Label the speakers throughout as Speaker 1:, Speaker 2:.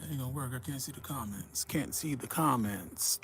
Speaker 1: Ain't gonna work. I can't see the comments. Can't see the comments.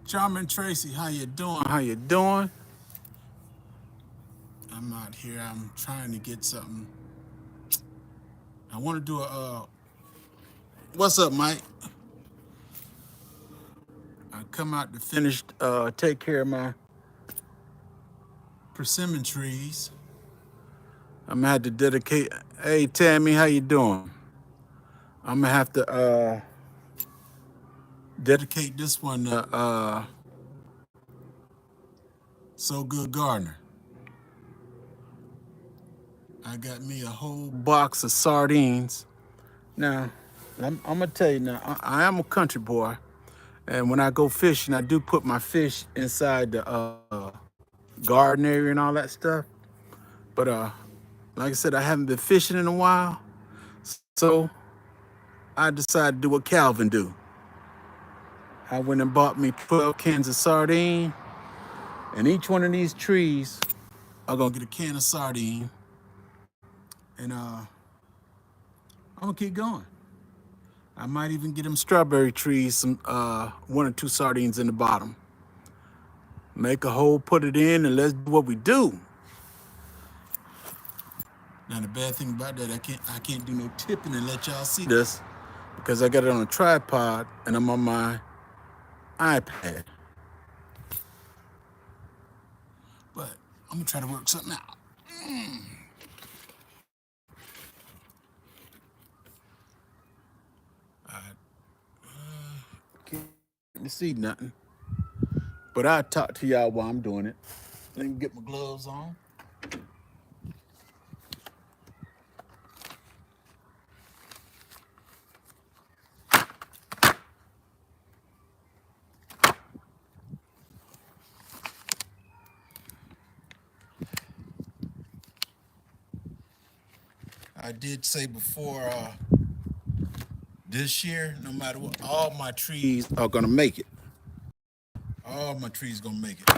Speaker 1: Charmin Tracy, how you doing? How you doing? I'm out here. I'm trying to get something. I want to do a. What's up, Mike? I come out to finish, take care of my persimmon trees. I'm gonna have to dedicate. Hey, Tammy, how you doing? I'm gonna have to dedicate this one to So Good Gardener. I got me a whole box of sardines. Now, I'm gonna tell you now. I am a country boy, and when I go fishing, I do put my fish inside the garden area and all that stuff. But like I said, I haven't been fishing in a while, so I decided to do what Calvin do. I went and bought me 12 cans of sardine, and each one of these trees, I'm gonna get a can of sardine, and I'm gonna keep going. I might even get them strawberry trees, some one or two sardines in the bottom. Make a hole, put it in, and let's do what we do. Now the bad thing about that, I can't do no tipping and let y'all see this because I got it on a tripod and I'm on my iPad. But I'm gonna try to work something out. Can't see nothing. But I'll talk to y'all while I'm doing it. Let me get my gloves on. I did say before this year, no matter what, all my trees are gonna make it. All my trees gonna make it.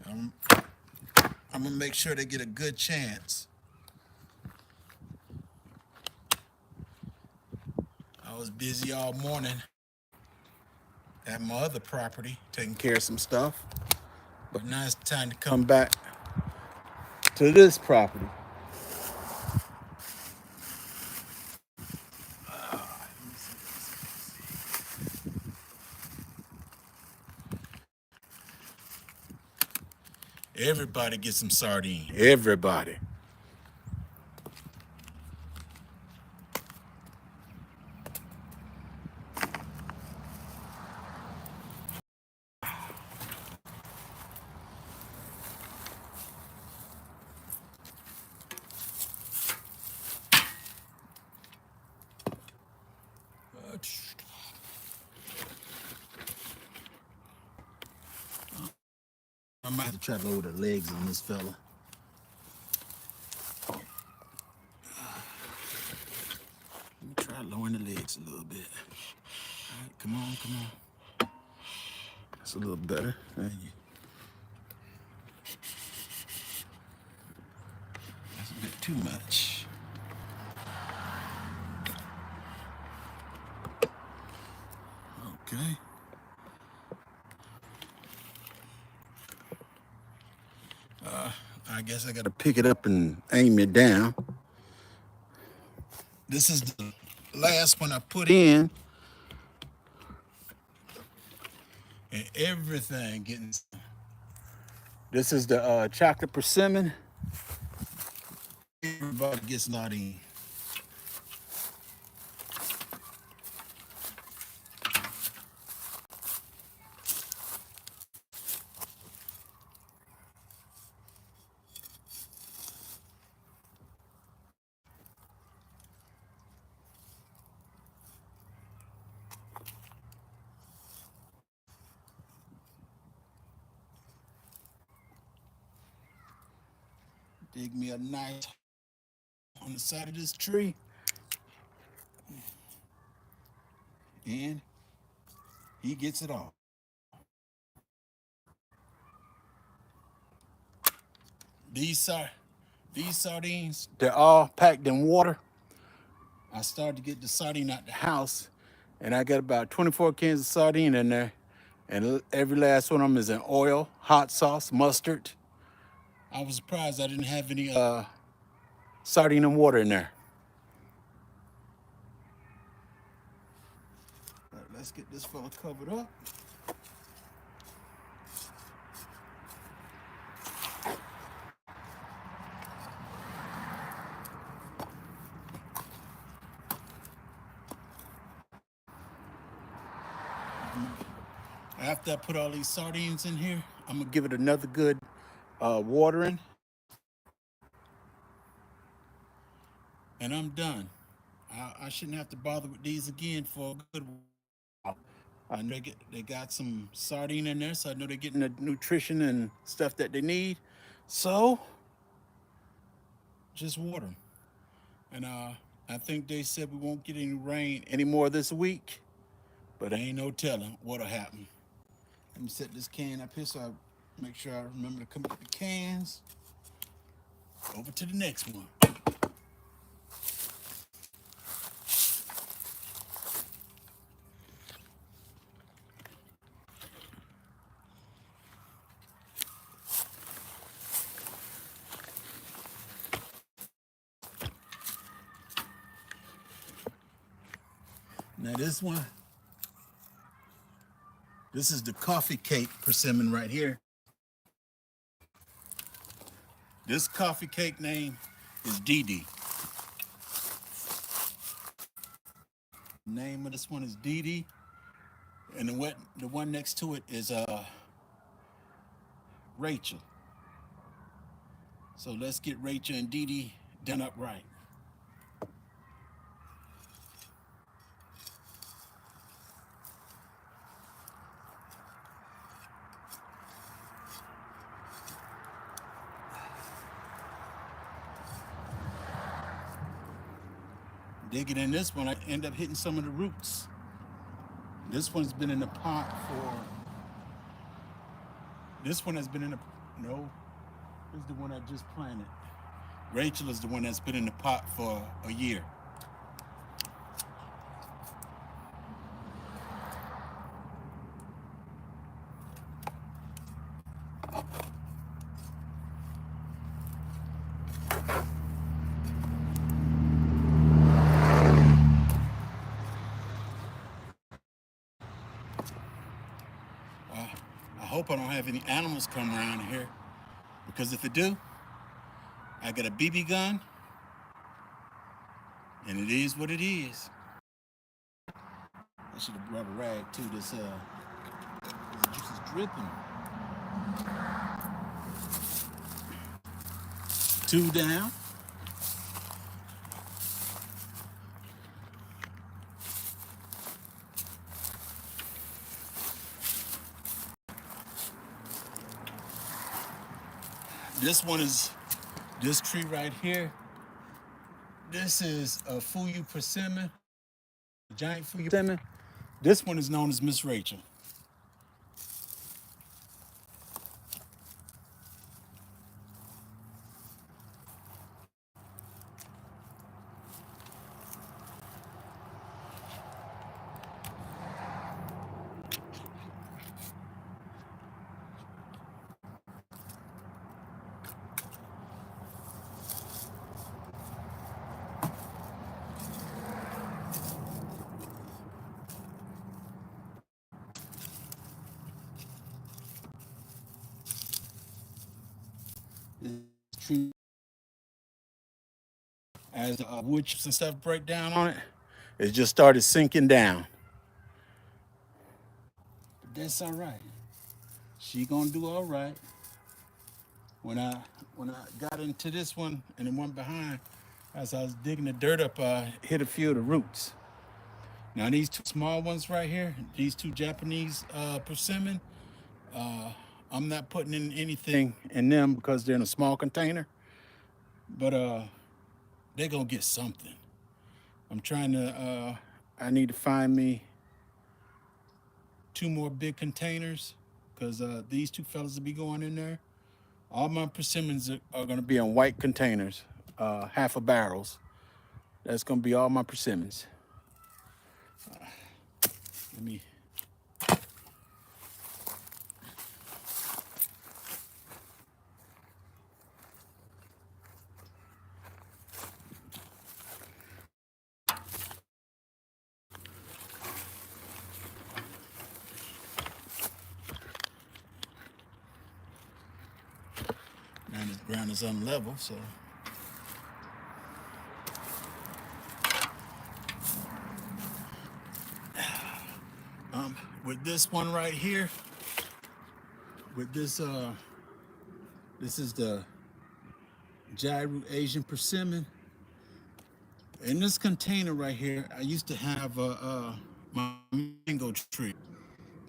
Speaker 1: I'm, I'm gonna make sure they get a good chance. I was busy all morning at my other property, taking care of some stuff. But now it's time to come back to this property. Everybody get some sardine. Everybody. I might have to try to lower the legs on this fella. Let me try lowering the legs a little bit. All right, come on, come on. That's a little better. Thank you. That's a bit too much. Okay. I guess I gotta pick it up and aim it down. This is the last one I put in. And everything getting. This is the chocolate persimmon. Everybody gets not in. Dig me a nice on the side of this tree. And he gets it all. These sardines, they're all packed in water. I started to get the sardine out the house, and I got about 24 cans of sardine in there. And every last one of them is in oil, hot sauce, mustard. I was surprised I didn't have any sardine and water in there. Let's get this fella covered up. After I put all these sardines in here, I'm gonna give it another good watering. And I'm done. I shouldn't have to bother with these again for a good while. I know they got some sardine in there, so I know they're getting the nutrition and stuff that they need. So just water them. And I think they said we won't get any rain anymore this week, but ain't no telling what'll happen. Let me set this can up here so I make sure I remember to come up with the cans. Over to the next one. Now this one, this is the coffee cake persimmon right here. This coffee cake name is Dee Dee. Name of this one is Dee Dee. And the one next to it is Rachel. So let's get Rachel and Dee Dee done up right. Digging in this one, I end up hitting some of the roots. This one's been in the pot for. This one has been in the. No, this is the one I just planted. Rachel is the one that's been in the pot for a year. I hope I don't have any animals come around here, because if it do, I got a BB gun, and it is what it is. I should have brought a rag too. This juice is dripping. 2 down. This one is this tree right here. This is a Fuyu persimmon, a giant Fuyu persimmon. This one is known as Miss Rachel. This tree as the wood chips and stuff break down on it, it just started sinking down. But that's all right. She gonna do all right. When I when I got into this one and the one behind, as I was digging the dirt up, I hit a few of the roots. Now these two small ones right here, these two Japanese persimmon, I'm not putting in anything in them because they're in a small container. But they're gonna get something. I'm trying to. I need to find me 2 more big containers because these two fellas will be going in there. All my persimmons are going to be in white containers, half a barrels. That's going to be all my persimmons. Let me. Now this ground is unlevel, so. With this one right here, with this is the Jairu Asian persimmon. In this container right here, I used to have my mango tree,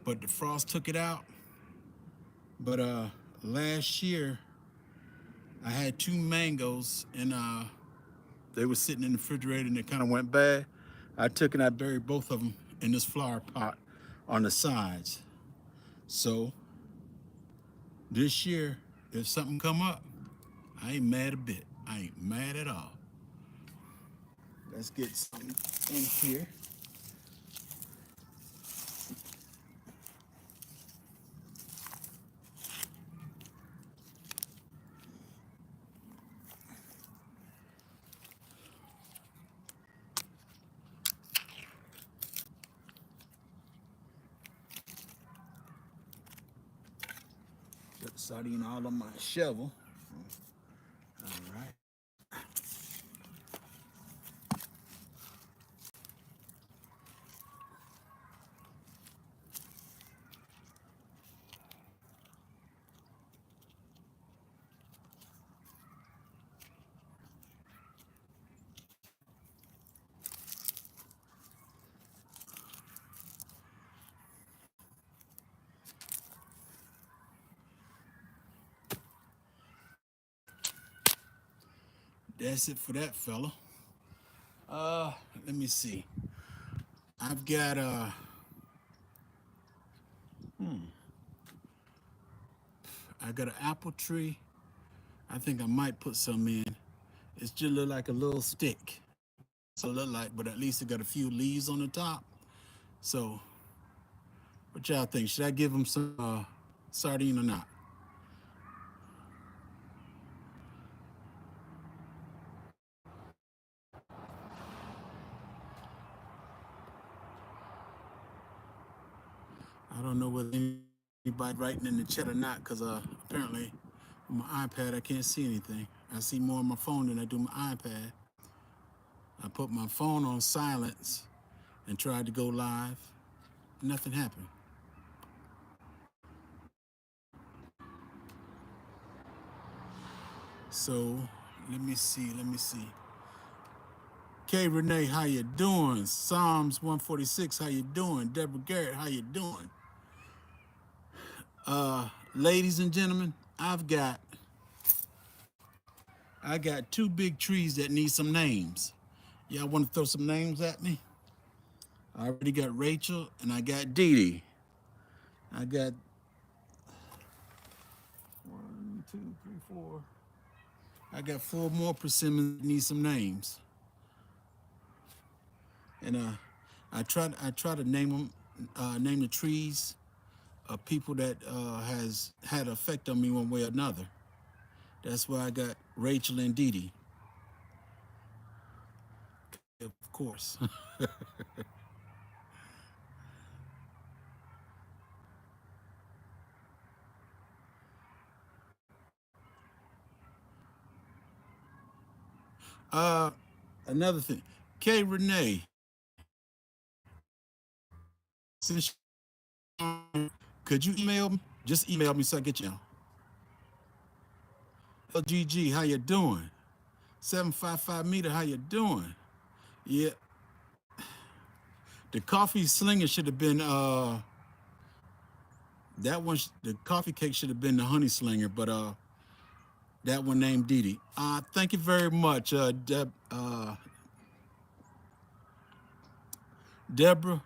Speaker 1: but the frost took it out. But last year, I had 2 mangoes, and they were sitting in the refrigerator, and they kind of went bad. I took and I buried both of them in this flower pot on the sides. So this year, if something come up, I ain't mad a bit. I ain't mad at all. Let's get something in here. Put the sardine all on my shovel. All right. That's it for that fella. Let me see. I've got I got an apple tree. I think I might put some in. It's just look like a little stick. So it look like, but at least it got a few leaves on the top. So, what y'all think? Should I give them some sardine or not? I don't know whether anybody writing in the chat or not, because apparently on my iPad I can't see anything. I see more on my phone than I do my iPad. I put my phone on silence and tried to go live. Nothing happened. So let me see. K Renee, how you doing? Psalms 146, how you doing? Deborah Garrett, how you doing? Ladies and gentlemen, I got 2 big trees that need some names. Y'all want to throw some names at me? I already got Rachel and I got Dee Dee. I got 1, 2, 3, 4. I got 4 more persimmons that need some names. And I try to name the trees of people that has had an effect on me one way or another. That's why I got Rachel and Dee Dee. Of course. another thing. K Renee, since could you email me? Just email me so I get you. LGG, how you doing? 755 meter, how you doing? Yeah, the coffee slinger should have been that one. The coffee cake should have been the honey slinger, but that one named Dee Dee. Thank you very much, Deborah.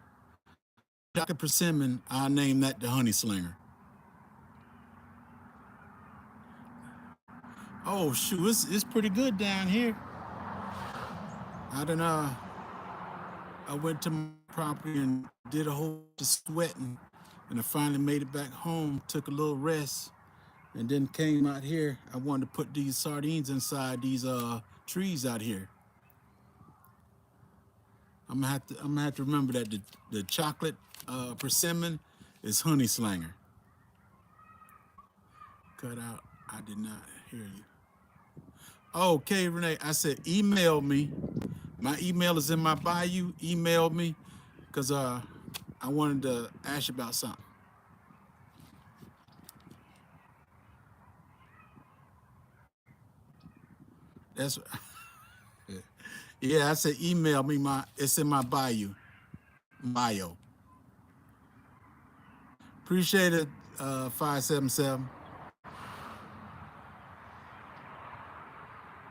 Speaker 1: Dr. Persimmon, I named that the honey slinger. Oh shoot, it's pretty good down here. I don't know. I went to my property and did a whole bunch of sweating, and I finally made it back home. Took a little rest, and then came out here. I wanted to put these sardines inside these trees out here. I'm gonna have to remember that the chocolate persimmon is honey slinger. Cut out. I did not hear you. Okay, Renee. I said email me. My email is in my bio. Email me, cause I wanted to ask you about something. That's yeah. I said email me. It's in my bio. Bio. Appreciate it. 577.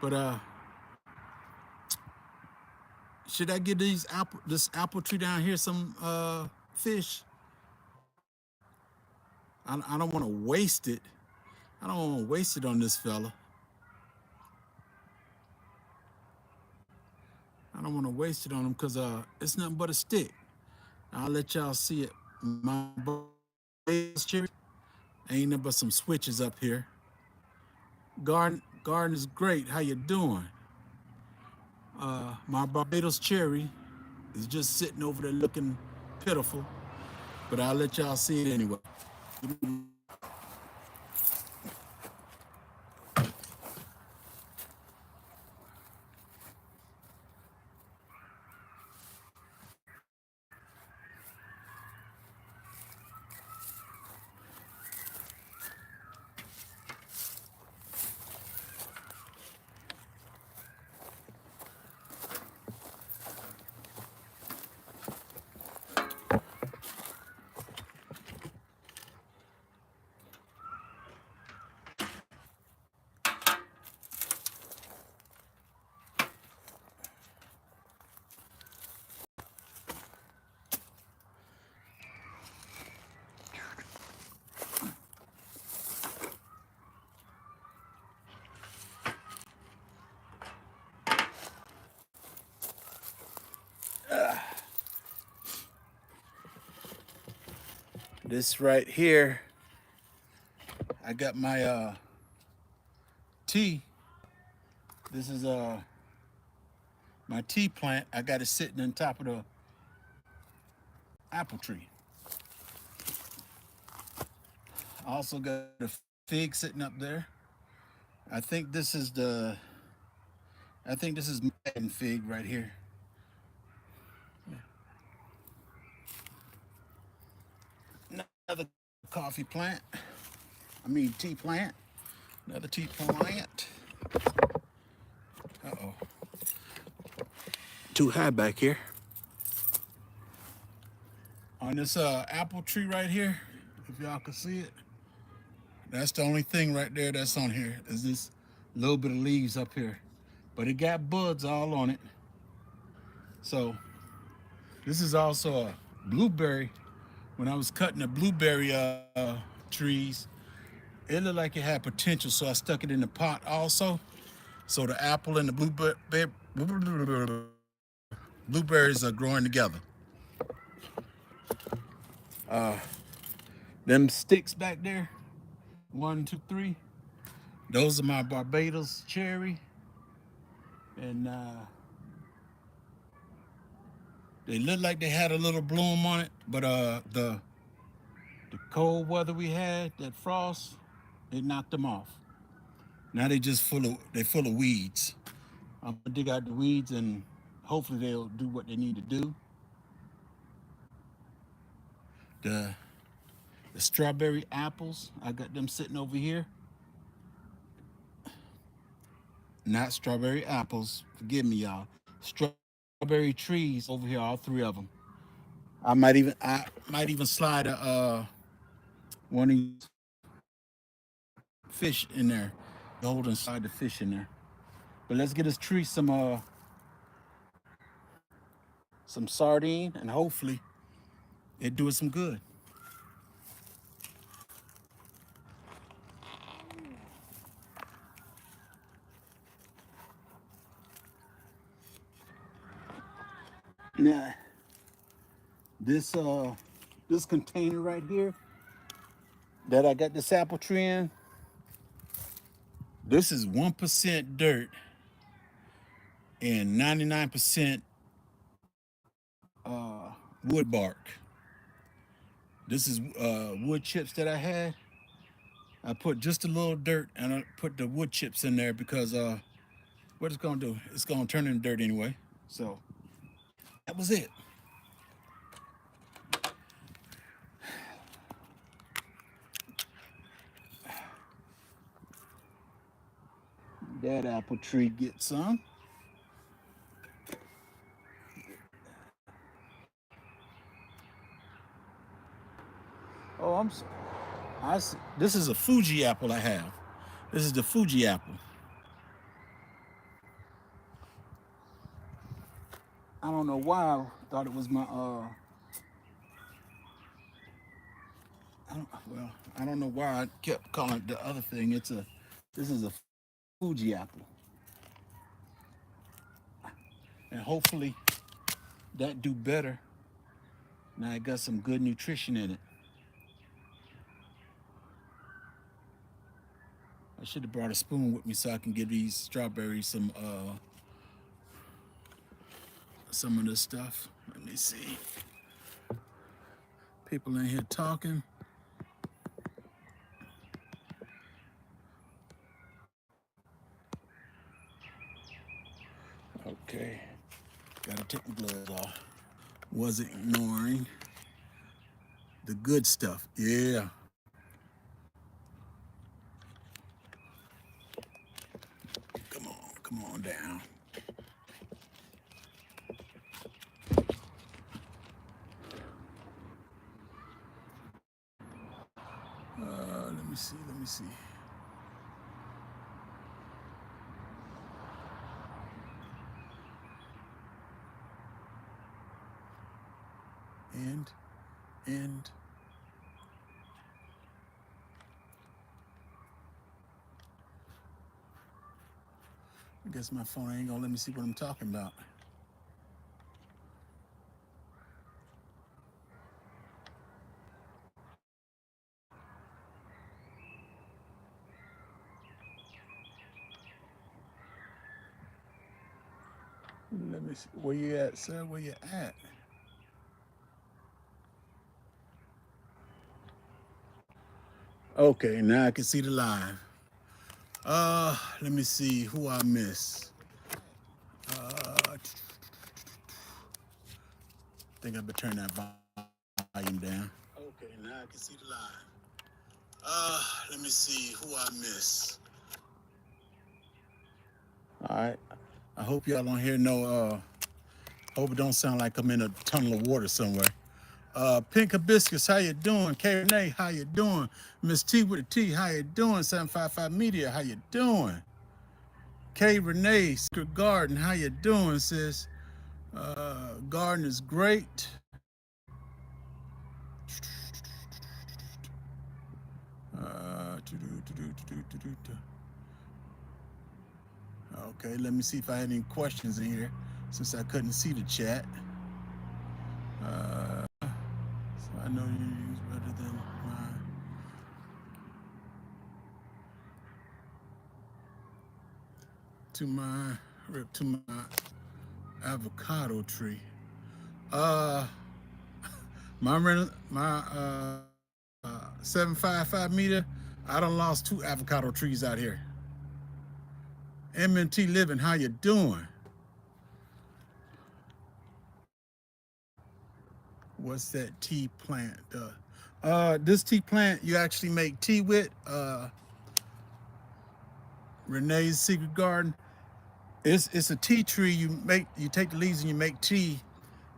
Speaker 1: But should I give this apple tree down here some fish? I don't want to waste it. I don't want to waste it on this fella. I don't want to waste it on him because it's nothing but a stick. I'll let y'all see it. My cherry ain't nothing but some switches up here. Garden is great. How you doing? My Barbados cherry is just sitting over there looking pitiful, but I'll let y'all see it anyway. This right here, I got my tea. This is my tea plant. I got it sitting on top of the apple tree. I also got a fig sitting up there. I think this is Madden fig right here. Another coffee plant. I mean tea plant. Another tea plant. Uh-oh. Too high back here. On this apple tree right here, if y'all can see it, that's the only thing right there that's on here is this little bit of leaves up here. But it got buds all on it. So this is also a blueberry. When I was cutting the blueberry trees, it looked like it had potential, so I stuck it in the pot also. So the apple and the blueberries are growing together. Them sticks back there, 1, 2, 3. Those are my Barbados cherry, and they look like they had a little bloom on it, but the cold weather we had, that frost, it knocked them off. Now they're full of weeds. I'm gonna dig out the weeds and hopefully they'll do what they need to do. The the strawberry apples, I got them sitting over here. Not strawberry apples, forgive me, y'all. Strawberry trees over here, all three of them. I might even slide a one of these fish in there, hold and slide the fish in there. But let's get this tree some sardine and hopefully it do it some good. Now this this container right here that I got this apple tree in, this is 1% dirt and 99% wood bark. This is wood chips that I had. I put just a little dirt and I put the wood chips in there because what it's gonna do, it's gonna turn into dirt anyway. So that was it. That apple tree gets some. Oh, this is a Fuji apple I have. This is the Fuji apple. I don't know why I thought it was my I don't know why I kept calling it the other thing. This is a Fuji apple. And hopefully that do better. Now it got some good nutrition in it. I should have brought a spoon with me so I can give these strawberries some of this stuff. Let me see. People in here talking. Okay. Gotta take my gloves off. Was ignoring the good stuff. Yeah. Come on down. Let me see. And I guess my phone ain't gonna let me see what I'm talking about. Let me see. Where you at, sir? Where you at? Okay, now I can see the live. Let me see who I miss. I think I better turn that volume down. Okay, now I can see the live. Let me see who I miss. All right. I hope y'all don't hear no. Hope it don't sound like I'm in a tunnel of water somewhere. Pink Hibiscus, how you doing? K Renee, how you doing? Miss T with a T, how you doing? 755 Media, how you doing? K Renee, Secret Garden, how you doing, sis? Garden is great. Okay, let me see if I had any questions in here since I couldn't see the chat. So I know you use better than mine. To my avocado tree. Uh, my 755 meter. I done lost 2 avocado trees out here. MNT Living, how you doing? What's that tea plant? This tea plant you actually make tea with. Renee's Secret Garden. It's a tea tree. You take the leaves and you make tea,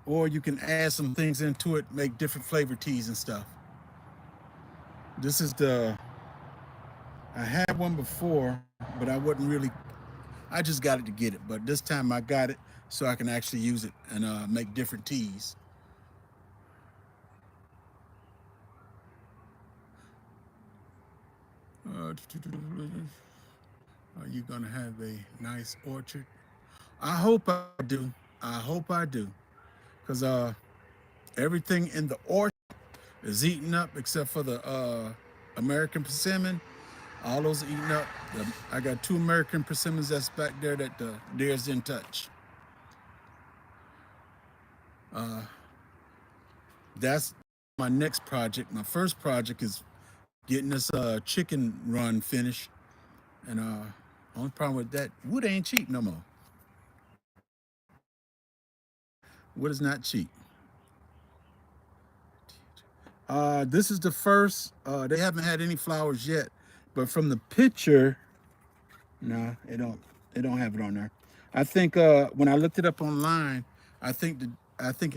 Speaker 1: or you can add some things into it, make different flavored teas and stuff. This is the I had one before, but I wasn't really. I just got it to get it, but this time I got it so I can actually use it and make different teas. Are you gonna have a nice orchard? I hope I do. I hope I do, cause everything in the orchard is eaten up except for the American persimmon. All those are eaten up. I got 2 American persimmons that's back there that the deers didn't touch. That's my next project. My first project is getting this chicken run finished. And only problem with that, wood ain't cheap no more. Wood is not cheap. This is the first. They haven't had any flowers yet, but from the picture, no, it don't have it on there. I think when I looked it up online, I think it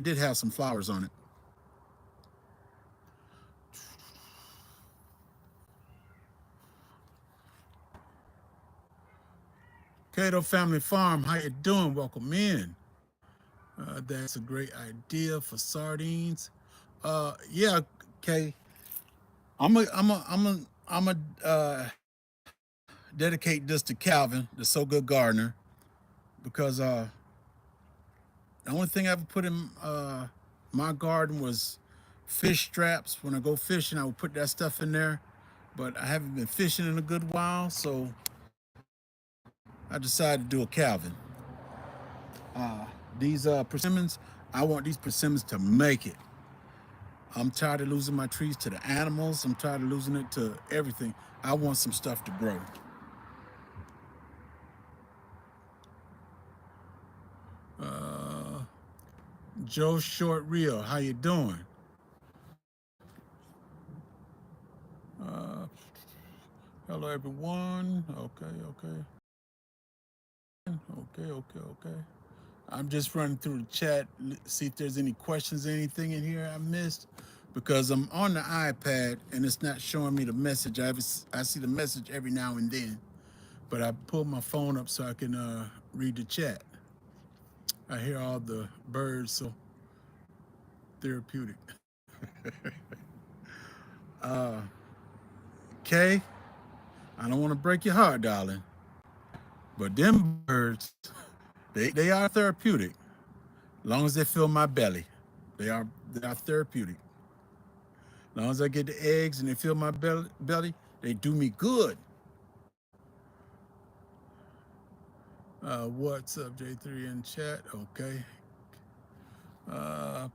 Speaker 1: did have some flowers on it. Cato Family Farm, how you doing? Welcome in. That's a great idea for sardines. Yeah, Kay. I'm a dedicate this to Calvin, the So Good Gardener, because the only thing I ever put in my garden was fish traps. When I go fishing, I would put that stuff in there, but I haven't been fishing in a good while, so I decided to do a Calvin. These persimmons, I want these persimmons to make it. I'm tired of losing my trees to the animals. I'm tired of losing it to everything. I want some stuff to grow. Joe Short Reel, how you doing? Hello everyone. Okay. I'm just running through the chat, see if there's any questions, anything in here I missed, because I'm on the iPad and it's not showing me the message. I see the message every now and then, but I pulled my phone up so I can read the chat. I hear all the birds, so therapeutic. Kay, I don't want to break your heart, darling, but them birds, they are therapeutic. As long as they fill my belly, they are therapeutic. As long as I get the eggs and they fill my belly, they do me good. What's up, J3 in chat? Okay.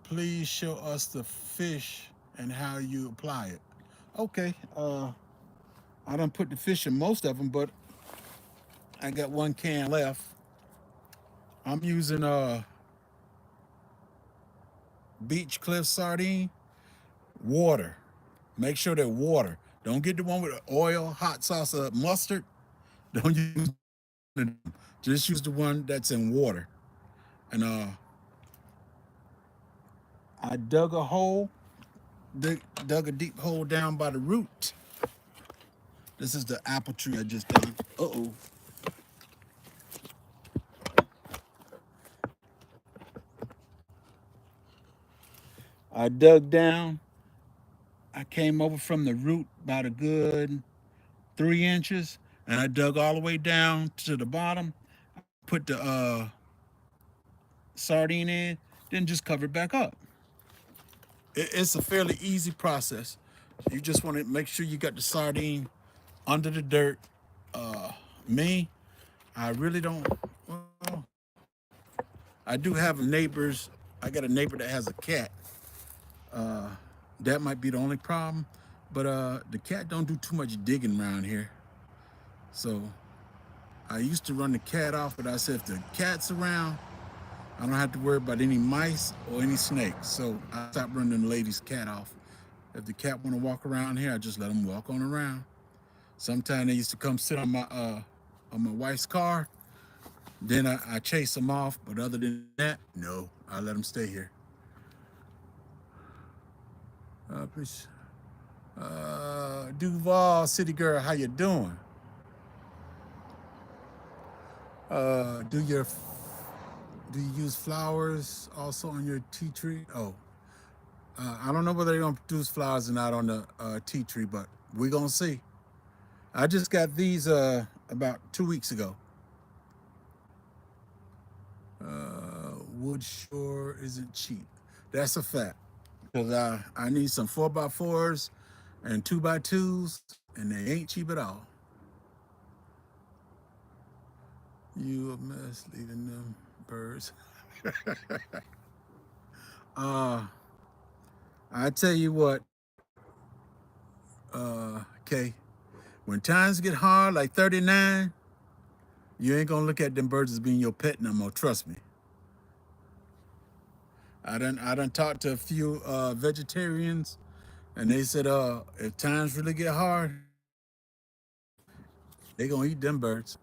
Speaker 1: Please show us the fish and how you apply it. Okay. I done put the fish in most of them, but I got 1 can left. I'm using Beach Cliff sardine, water. Make sure they're water. Don't get the one with oil, hot sauce, or mustard. Don't use it. Just use the one that's in water. And I dug a hole, dug a deep hole down by the root. This is the apple tree I just done. Uh-oh. I dug down. I came over from the root about a good 3 inches, and I dug all the way down to the bottom. Put the sardine in, then just cover it back up. It's a fairly easy process. You just want to make sure you got the sardine under the dirt. Me, I really don't. Well, I do have neighbors. I got a neighbor that has a cat. That might be the only problem. But the cat don't do too much digging around here. So I used to run the cat off, but I said if the cat's around, I don't have to worry about any mice or any snakes. So I stopped running the lady's cat off. If the cat want to walk around here, I just let them walk on around. Sometimes they used to come sit on my wife's car. Then I chase them off. But other than that, no, I let them stay here. Please. Duval City Girl, how you doing? Do your do you use flowers also on your tea tree? Oh, I don't know whether they're gonna produce flowers or not on the tea tree, but we're gonna see. I just got these about 2 weeks ago. Wood sure isn't cheap. That's a fact. Because I need some 4x4s and 2x2s, and they ain't cheap at all. You a mess leaving them birds. I tell you what, okay, when times get hard, like 39, you ain't gonna look at them birds as being your pet no more. Trust me. I done talked to a few vegetarians, and they said, if times really get hard, they gonna eat them birds.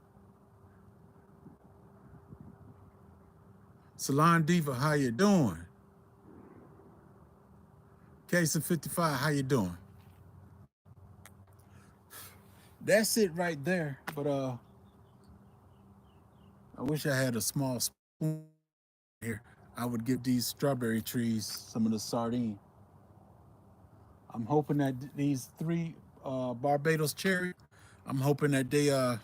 Speaker 1: Salon Diva, how you doing? Case of 55, how you doing? That's it right there. But I wish I had a small spoon here. I would give these strawberry trees some of the sardine. I'm hoping that these three Barbados cherry, I'm hoping that they I'm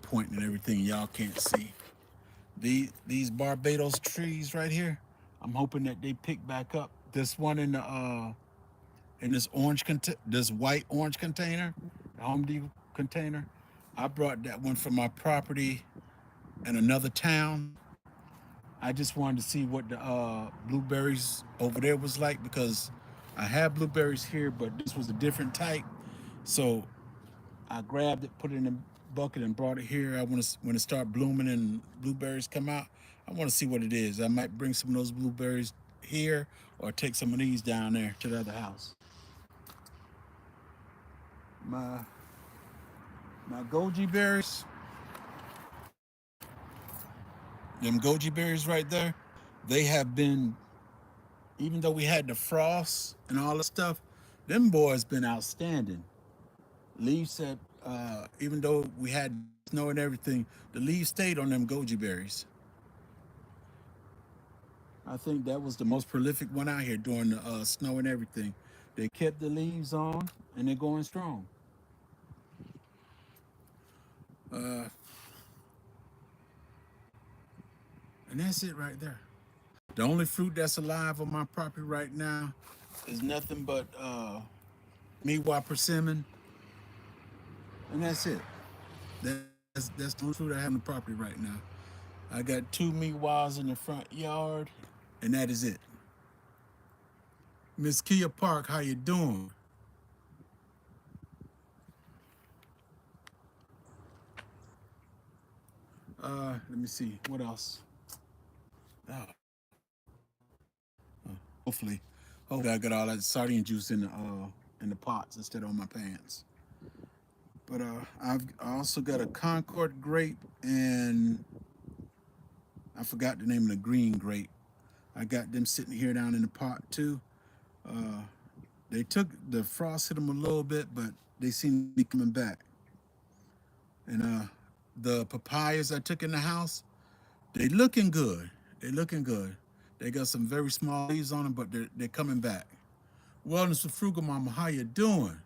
Speaker 1: pointing at everything y'all can't see. These Barbados trees right here, I'm hoping that they pick back up. This one in this this white orange container, the Home Depot container. I brought that one from my property in another town. I just wanted to see what the blueberries over there was like, because I have blueberries here, but this was a different type. So I grabbed it, put it in a bucket, and brought it here. I want to when it start blooming and blueberries come out. I want to see what it is. I might bring some of those blueberries here, or take some of these down there to the other house. My my goji berries, them goji berries right there, they have been, even though we had the frost and all the stuff, them boys been outstanding. Leaves said, even though we had snow and everything, the leaves stayed on them goji berries. I think that was the most prolific one out here during the snow and everything. They kept the leaves on, and they're going strong. Uh, and that's it right there. The only fruit that's alive on my property right now is nothing but Miwa persimmon, and that's it. That's the only fruit I have on the property right now. I got two Miwas in the front yard, and that is it. Miss Kia Park, how you doing? Let me see. What else? Oh, hopefully, hopefully I got all that sardine juice in the pots instead of on my pants. But I also got a Concord grape, and I forgot the name of the green grape. I got them sitting here down in the pot too. Uh, they took the frost hit them a little bit, but they seem to be coming back. And the papayas I took in the house, they looking good. They looking good. They got some very small leaves on them, but they're coming back. Wellness with Frugal Mama, how you doing?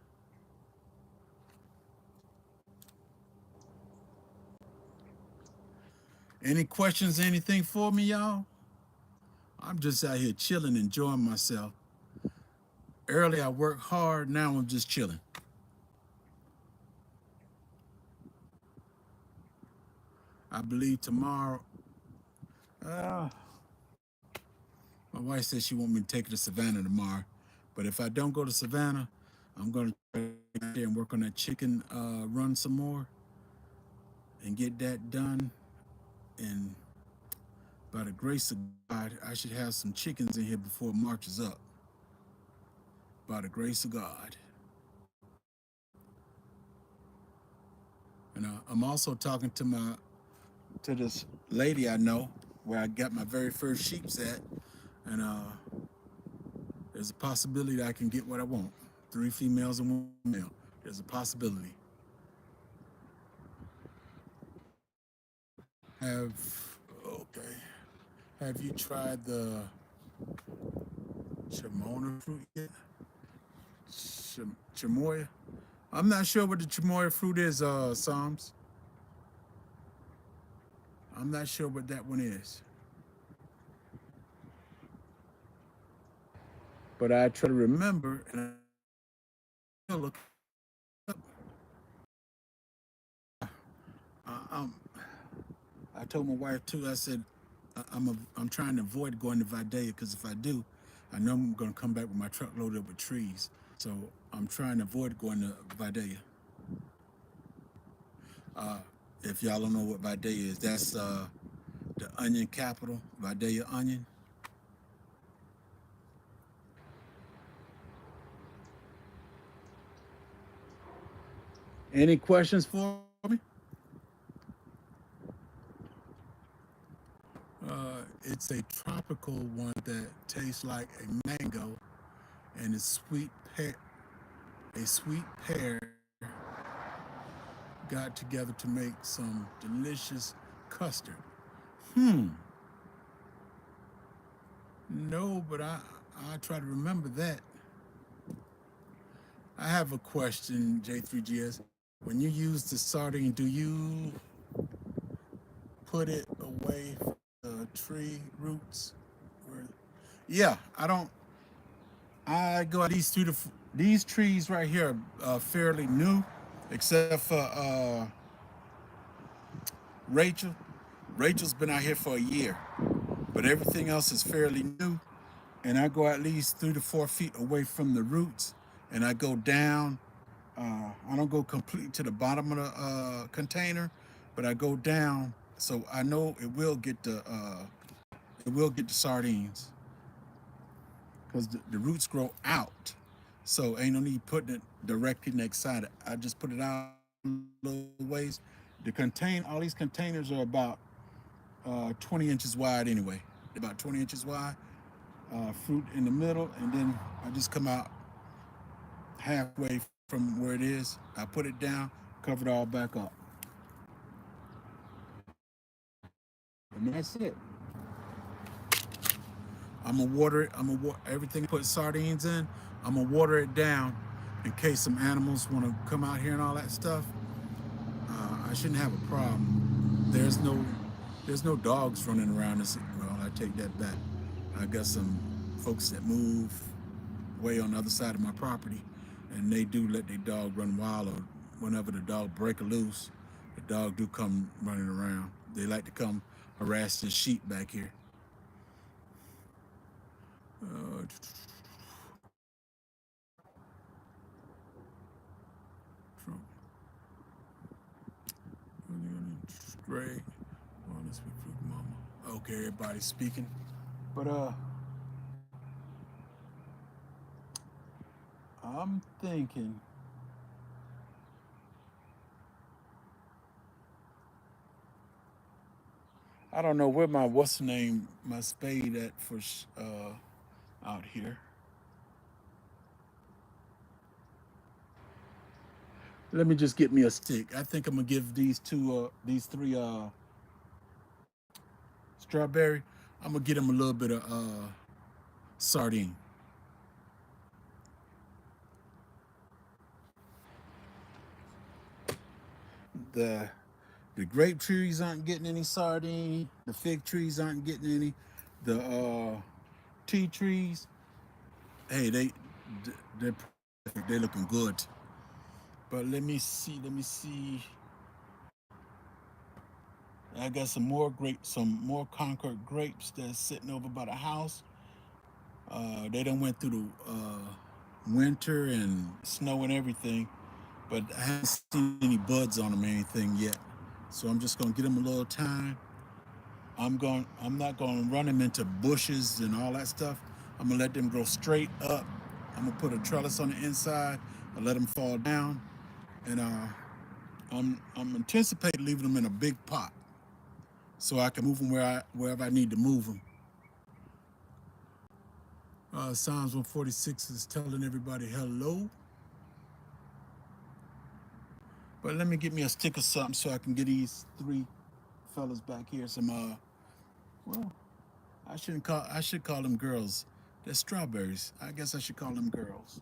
Speaker 1: Any questions, anything for me, y'all? I'm just out here chilling, enjoying myself. Early I worked hard, now I'm just chilling. I believe tomorrow, uh, my wife says she want me to take her to Savannah tomorrow. But if I don't go to Savannah, I'm gonna try to get there and work on that chicken run some more. and get that done. And by the grace of God, I should have some chickens in here before March is up. By the grace of God. And I'm also talking to this lady I know where I got my very first sheeps at, and there's a possibility that I can get what I want. 3 females and 1 male. There's a possibility. Have okay. Have you tried the Chimona fruit yet? Chamoya? I'm not sure what the Chamoya fruit is, Psalms. I'm not sure what that one is. But I try to remember and I look up. Um, I told my wife too. I said I'm trying to avoid going to Vidalia because if I do, I know I'm going to come back with my truck loaded up with trees. So I'm trying to avoid going to Vidalia. If y'all don't know what Vidalia is, that's the onion capital, Vidalia onion. Any questions for me? It's a tropical one that tastes like a mango and a sweet pear got together to make some delicious custard. Hmm. No, but I try to remember that. I have a question, J3GS. When you use the sardine, do you put it away from the tree roots? Or, yeah, I don't. I go out these trees right here are fairly new, except for Rachel. Rachel's been out here for a year, but everything else is fairly new. And I go at least 3 to 4 feet away from the roots, and I go down. I don't go completely to the bottom of the container, but I go down so I know it will get the sardines because the roots grow out. So ain't no need putting it directly next side. I just put it out a little ways. All these containers are about 20 inches wide anyway. About 20 inches wide. Fruit in the middle, and then I just come out halfway from where it is. I put it down, cover it all back up, and that's it. I'm gonna water it. Everything I put sardines in. I'm gonna water it down in case some animals want to come out here and all that stuff. I shouldn't have a problem. There's no dogs running around this. Well, I take that back. I got some folks that move way on the other side of my property, and they do let their dog run wild, or whenever the dog break loose, the dog do come running around. They like to come harass the sheep back here. Uh, Great. Honest with Fruit Mama. Okay, everybody's speaking. But I'm thinking I don't know where what's the name my spade at for out here. Let me just get me a stick. I think I'm gonna give these three strawberry. I'm gonna get them a little bit of sardine. The the grape trees aren't getting any sardine. The fig trees aren't getting any. The tea trees, hey, they're perfect. They're looking good. But let me see. Let me see. I got some more Concord grapes that's sitting over by the house. They done went through the winter and snow and everything, but I haven't seen any buds on them or anything yet. So I'm just gonna get him a little time. I'm not gonna run him into bushes and all that stuff. I'm gonna let them grow straight up. I'm gonna put a trellis on the inside and let them fall down. And I'm anticipating leaving them in a big pot so I can move them wherever I need to move them. Psalms 146 is telling everybody hello. But let me get me a stick of something so I can get these three fellas back here some well, I should call them girls. They're strawberries. I guess I should call them girls.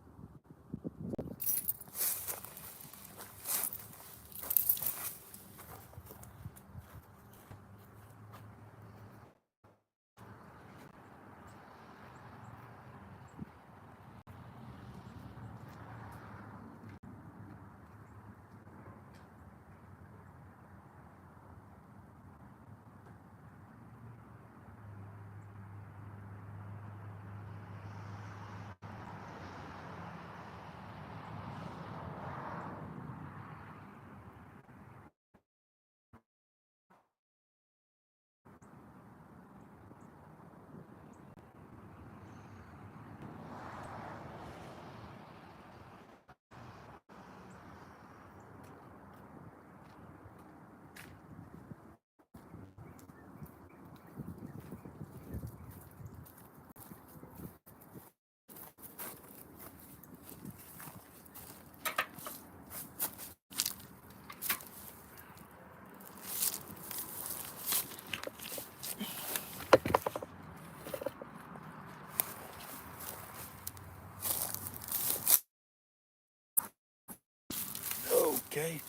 Speaker 1: Okay.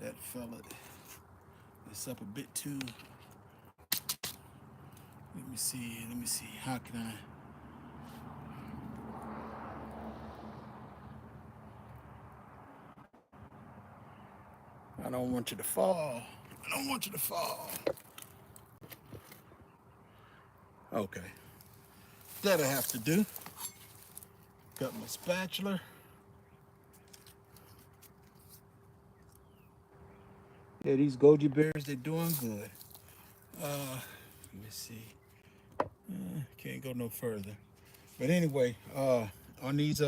Speaker 1: That fella is up a bit too. Let me see. Let me see. How can I don't want you to fall. I don't want you to fall. Okay. That'll have to do. Got my spatula. Yeah, these goji berries, they're doing good. Let me see. Can't go no further. But anyway, on these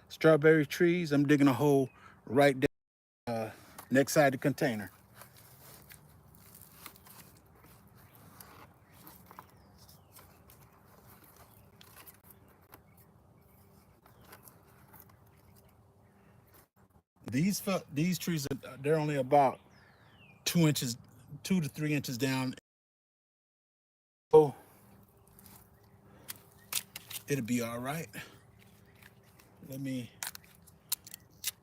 Speaker 1: strawberry trees, I'm digging a hole right there next side the container. These trees they're only about 2 inches, 2 to 3 inches down. Oh, it'll be all right. Let me.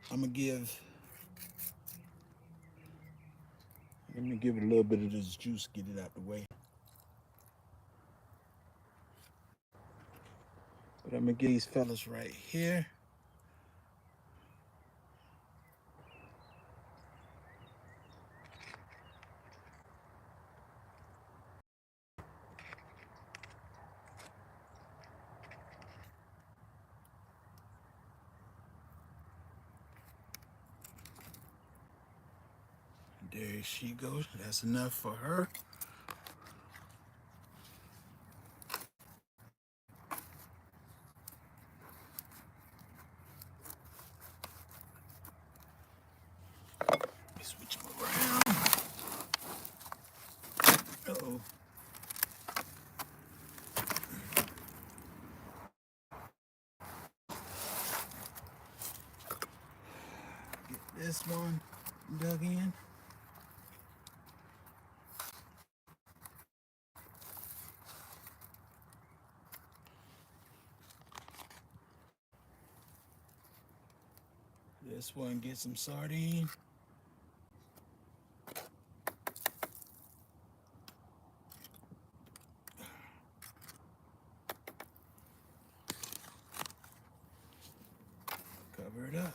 Speaker 1: I'm gonna give. Let me give it a little bit of this juice, get it out the way. But I'm gonna get these fellas right here. There she goes. That's enough for her. Let me switch them around. Uh-oh. Get this one dug in. This one get some sardine. Cover it up.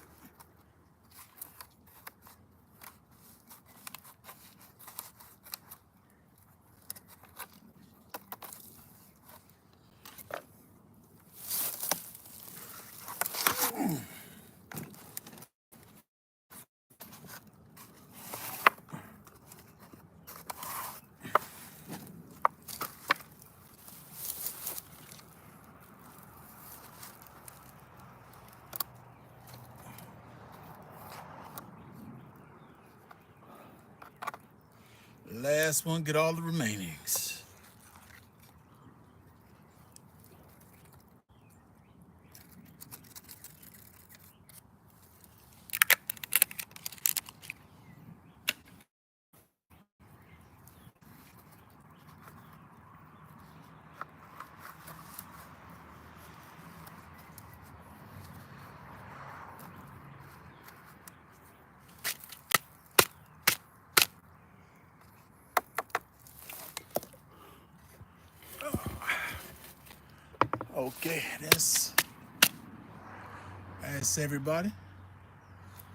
Speaker 1: Last one, get all the remainings. Okay, that's everybody.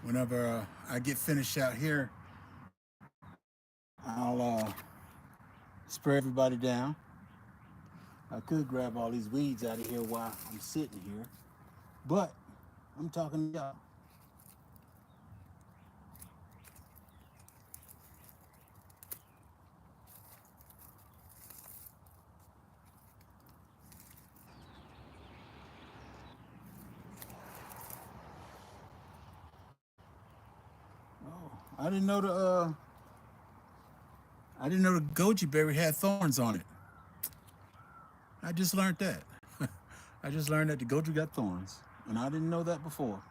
Speaker 1: Whenever I get finished out here, I'll spray everybody down. I could grab all these weeds out of here while I'm sitting here, but I'm talking to y'all. Oh, I didn't know the goji berry had thorns on it. I just learned that. I just learned that the goji got thorns, and I didn't know that before.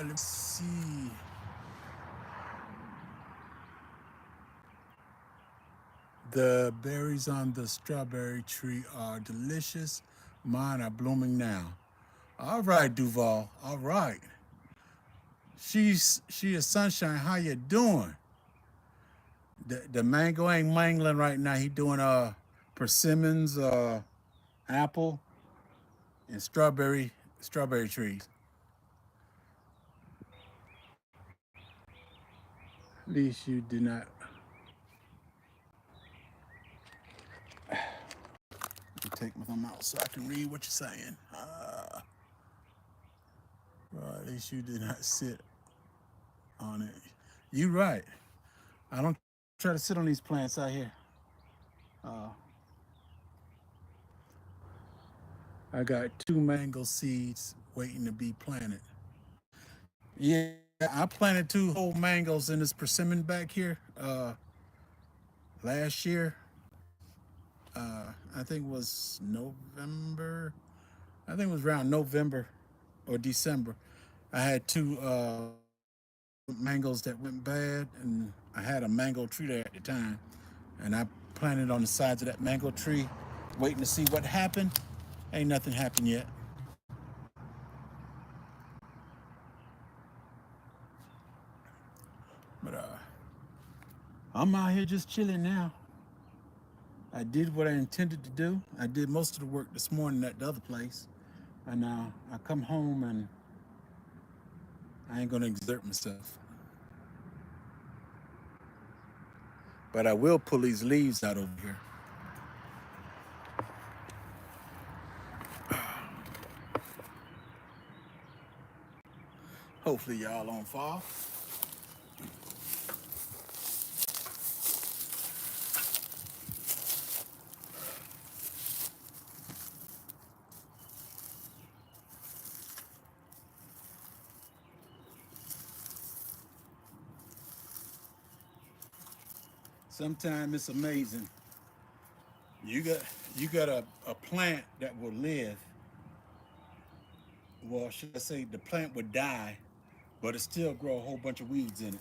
Speaker 1: Let's see. The berries on the strawberry tree are delicious. Mine are blooming now. All right, Duval. All right. She is Sunshine. How you doing? The mango ain't mangling right now. He doing persimmons, apple, and strawberry trees. At least you did not. Take my thumb out so I can read what you're saying. Well, at least you did not sit on it. You right. I don't try to sit on these plants out here. Uh, I got 2 mango seeds waiting to be planted. Yeah, I planted 2 whole mangoes in this persimmon back here last year. I think it was November. I think it was around November or December. I had 2 mangoes that went bad, and I had a mango tree there at the time, and I planted on the sides of that mango tree, waiting to see what happened. Ain't nothing happened yet. But I'm out here just chilling now. I did what I intended to do. I did most of the work this morning at the other place, and I come home and I ain't gonna exert myself. But I will pull these leaves out over here. Hopefully y'all on fall. Sometimes it's amazing. You got you got a plant that will live. Well, should I say the plant would die, but it still grow a whole bunch of weeds in it.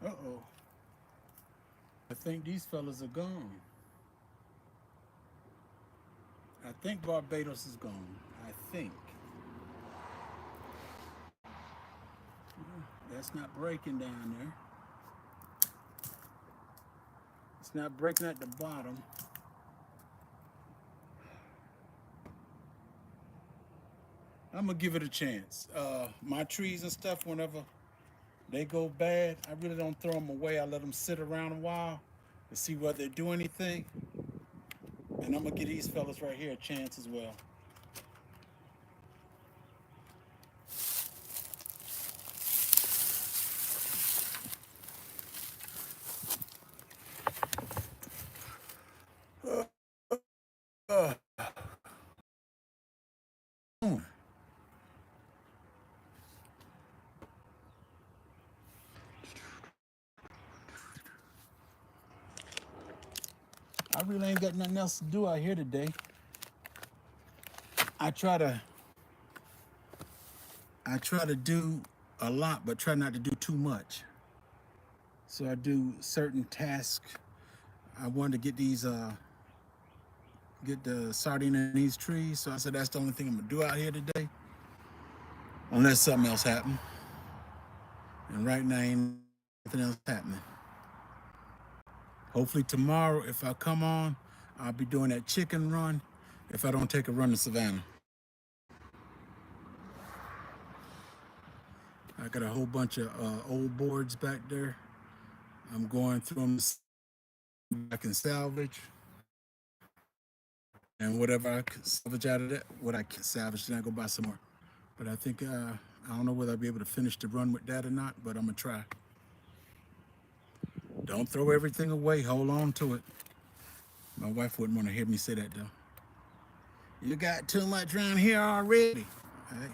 Speaker 1: Uh-oh. I think these fellas are gone. I think Barbados is gone. I think. That's not breaking down there. It's not breaking at the bottom. I'm gonna give it a chance. My trees and stuff, whenever they go bad, I really don't throw them away. I let them sit around a while to see whether they do anything. And I'm gonna give these fellas right here a chance as well. Uh, hmm. I really ain't got nothing else to do out here today. I try to I try to do a lot, but try not to do too much. So I do certain tasks. I wanted to get the sardine in these trees. So I said that's the only thing I'm gonna do out here today, unless something else happens. And right now ain't nothing else happening. Hopefully tomorrow, if I come on, I'll be doing that chicken run. If I don't take a run to Savannah, I got a whole bunch of old boards back there. I'm going through them. I can salvage, and whatever I can salvage out of that, what I can salvage, then I go buy some more. But I think I don't know whether I'll be able to finish the run with that or not. But I'm gonna try. Don't throw everything away. Hold on to it. My wife wouldn't want to hear me say that though. You got too much around here already. Hey.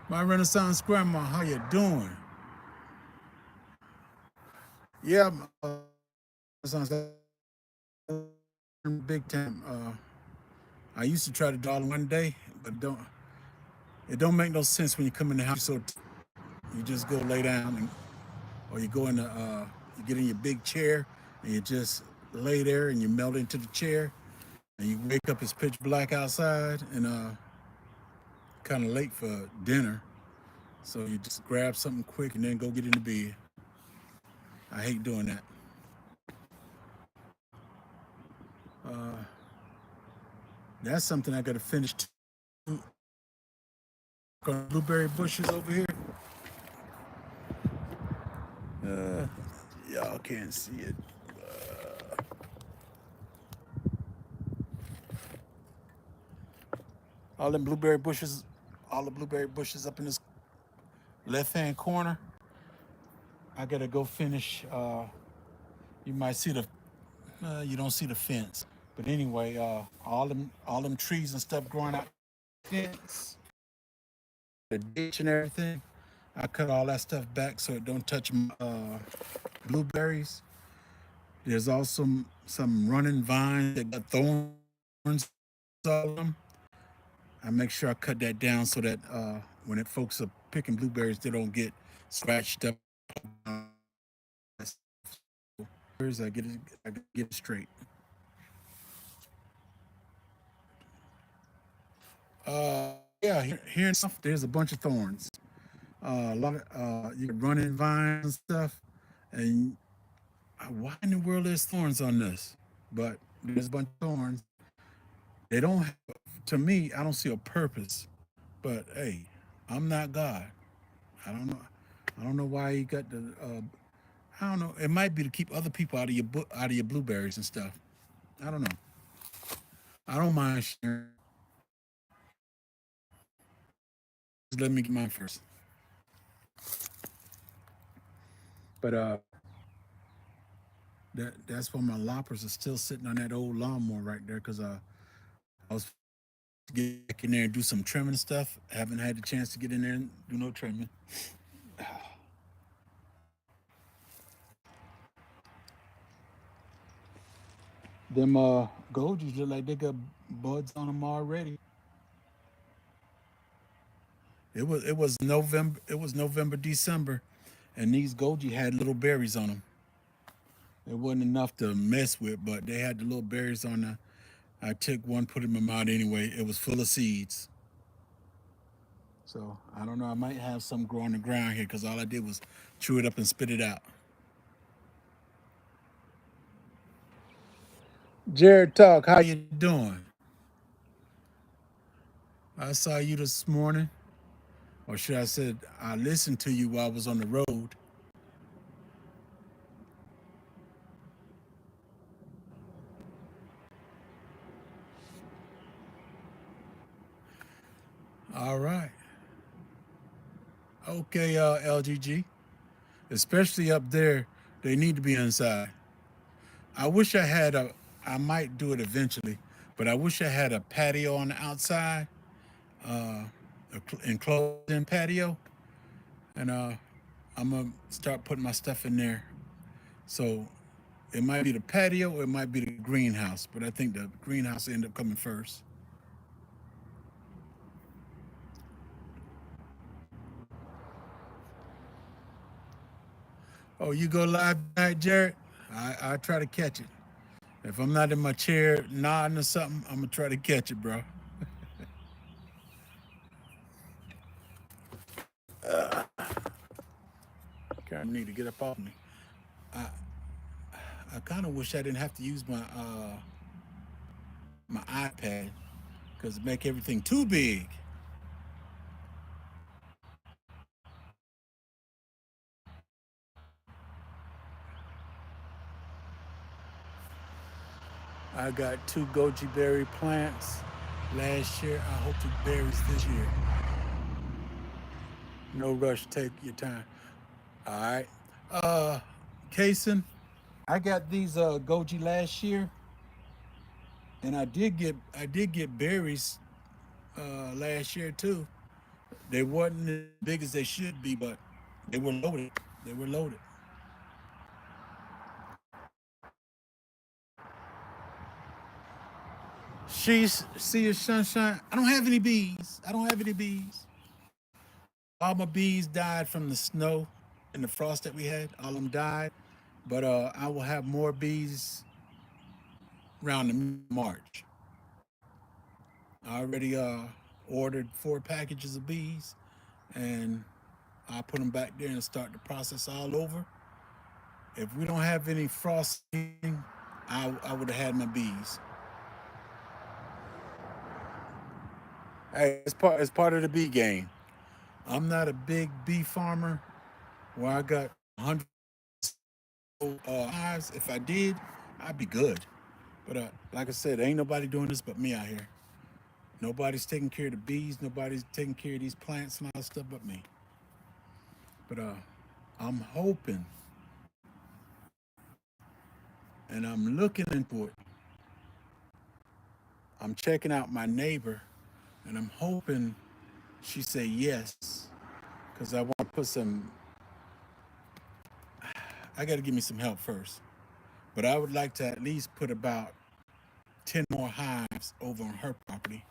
Speaker 1: My Renaissance grandma, how you doing? Yeah, Renaissance big time. I used to try to do all in one day, but it don't make no sense when you come in the house. So you just go lay down, or you go in the you get in your big chair and you just lay there and you melt into the chair, and you wake up, it's pitch black outside, and kind of late for dinner. So you just grab something quick and then go get into bed. I hate doing that. That's something I got to finish too. Blueberry bushes over here. Uh, y'all can't see it. All them blueberry bushes, all the blueberry bushes up in this left-hand corner. I gotta go finish. You might see you don't see the fence, but anyway, all them trees and stuff growing out the fence, the ditch and everything. I cut all that stuff back so it don't touch my blueberries. There's also some running vines that got thorns on them. I make sure I cut that down so that when folks are picking blueberries, they don't get scratched up. I get it straight. Yeah, here and stuff. There's a bunch of thorns. A lot of you got running vines and stuff. And why in the world there's thorns on this? But there's a bunch of thorns. They don't. To me, I don't see a purpose. But hey, I'm not God. I don't know. I don't know why you got the. I don't know. It might be to keep other people out of your blueberries and stuff. I don't know. I don't mind sharing. Just let me get mine first. But that's why my loppers are still sitting on that old lawnmower right there because I was get back in there and do some trimming stuff. I haven't had the chance to get in there and do no trimming. Them gojies look like they got buds on them already. It was November, December, and these goji had little berries on them. It wasn't enough to mess with, but they had the little berries on the. I took one, put it in my mouth anyway. It was full of seeds. So I don't know. I might have some growing on the ground here because all I did was chew it up and spit it out. Jared Talk, how you doing? I saw you this morning, or should I said I listened to you while I was on the road. All right. Okay, LGG. Especially up there, they need to be inside. I wish I had a. I might do it eventually, but I wish I had a patio on the outside, enclosed-in patio, and I'm gonna start putting my stuff in there. So it might be the patio or it might be the greenhouse, but I think the greenhouse will end up coming first. Oh, you go live tonight, Jared? I try to catch it. If I'm not in my chair nodding or something, I'm gonna try to catch it, bro. Okay, I need to get up off me. I kind of wish I didn't have to use my iPad because it make everything too big. I got two goji berry plants last year. I hope to berries this year. No rush. Take your time. All right. Uh, Kason, I got these goji last year, and I did get berries last year too. They wasn't as big as they should be, but they were loaded. They were loaded. She's see your sunshine. I don't have any bees. I don't have any bees. All my bees died from the snow and the frost that we had. All of them died. But I will have more bees around the March. I already ordered 4 packages of bees, and I'll put them back there and start the process all over. If we don't have any frosting, I would have had my bees. Hey, it's part of the bee game. I'm not a big bee farmer where I got hundreds hives. If I did, I'd be good. But like I said, ain't nobody doing this but me out here. Nobody's taking care of the bees. Nobody's taking care of these plants and all that stuff but me. But I'm hoping and I'm looking into it. I'm checking out my neighbor, and I'm hoping she say yes, because I want to put some. I got to give me some help first, but I would like to at least put about 10 more hives over on her property.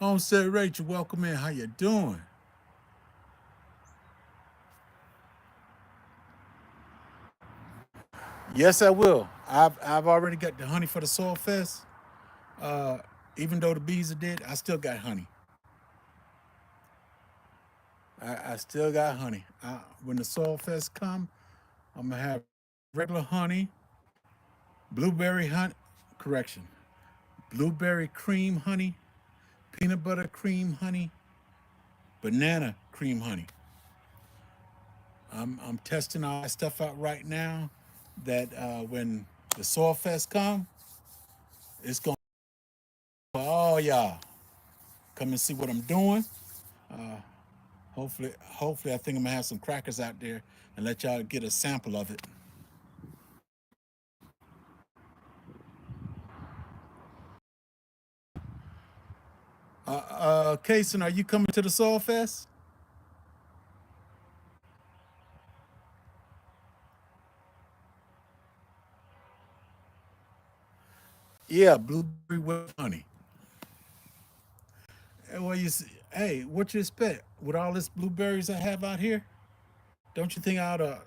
Speaker 1: Homestead Rachel, welcome in. How you doing? Yes, I will. I've already got the honey for the Soil Fest. Uh, Even though the bees are dead, I still got honey. I still got honey. When the Soil Fest come, I'm gonna have regular honey, blueberry honey, correction, blueberry cream honey, peanut butter cream honey, banana cream honey. I'm testing all that stuff out right now. That when the Soil Fest come, it's gonna for all y'all come and see what I'm doing. Hopefully, I think I'm gonna have some crackers out there and let y'all get a sample of it. Kason, are you coming to the Soul Fest? Yeah, blueberry with honey. Well, you see, hey, what you expect with all this blueberries I have out here? Don't you think I ought to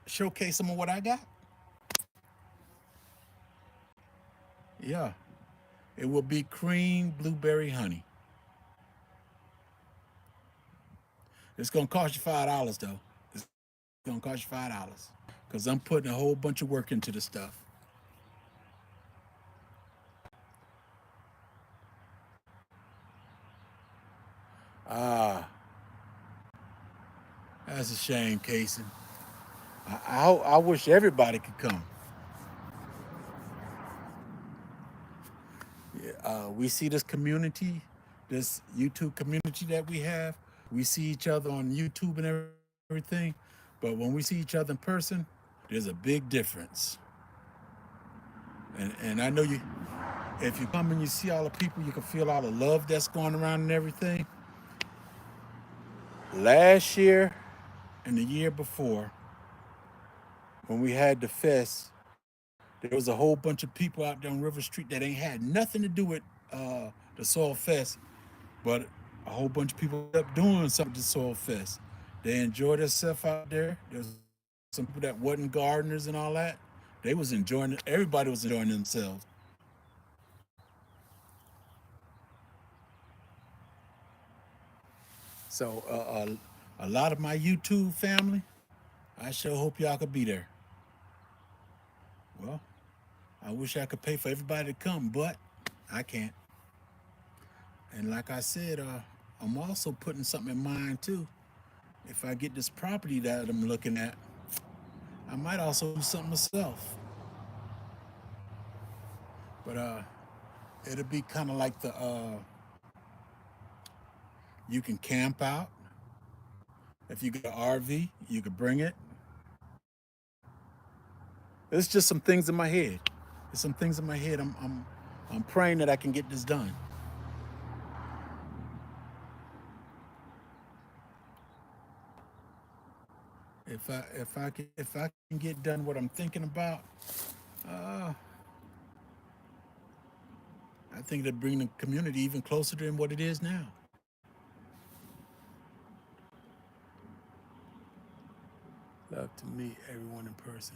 Speaker 1: showcase some of what I got? Yeah, it will be cream blueberry honey. It's gonna cost you $5 though. It's gonna cost you $5 because I'm putting a whole bunch of work into the stuff. Ah, that's a shame, Casey. I wish everybody could come. Yeah, we see this community, this YouTube community that we have. We see each other on YouTube and everything, but when we see each other in person, there's a big difference. And I know you, if you come and you see all the people, you can feel all the love that's going around and everything. Last year and the year before, when we had the fest, there was a whole bunch of people out there on River Street that ain't had nothing to do with the Soul Fest, but a whole bunch of people ended up doing something with the Soul Fest. They enjoyed themselves out there. There was some people that wasn't gardeners and all that. They was enjoying it. Everybody was enjoying themselves. So a lot of my YouTube family, I sure hope y'all could be there. Well, I wish I could pay for everybody to come, but I can't. And like I said, I'm also putting something in mind too. If I get this property that I'm looking at, I might also do something myself. But it'll be kind of like the you can camp out. If you get an RV, you could bring it. It's just some things in my head. There's some things in my head. I'm praying that I can get this done. If I can get done what I'm thinking about, uh, I think it'll bring the community even closer than what it is now. Love to meet everyone in person.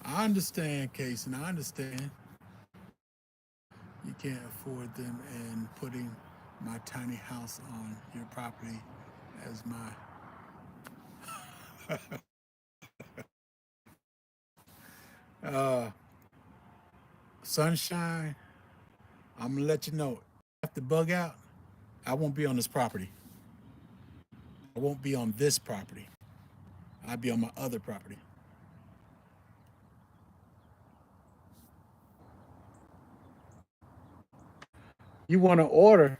Speaker 1: I understand, Case, and I understand you can't afford them and putting my tiny house on your property as my uh, sunshine. I'm gonna let you know. If the bug out, I won't be on this property. I won't be on this property. I'll be on my other property. You want to order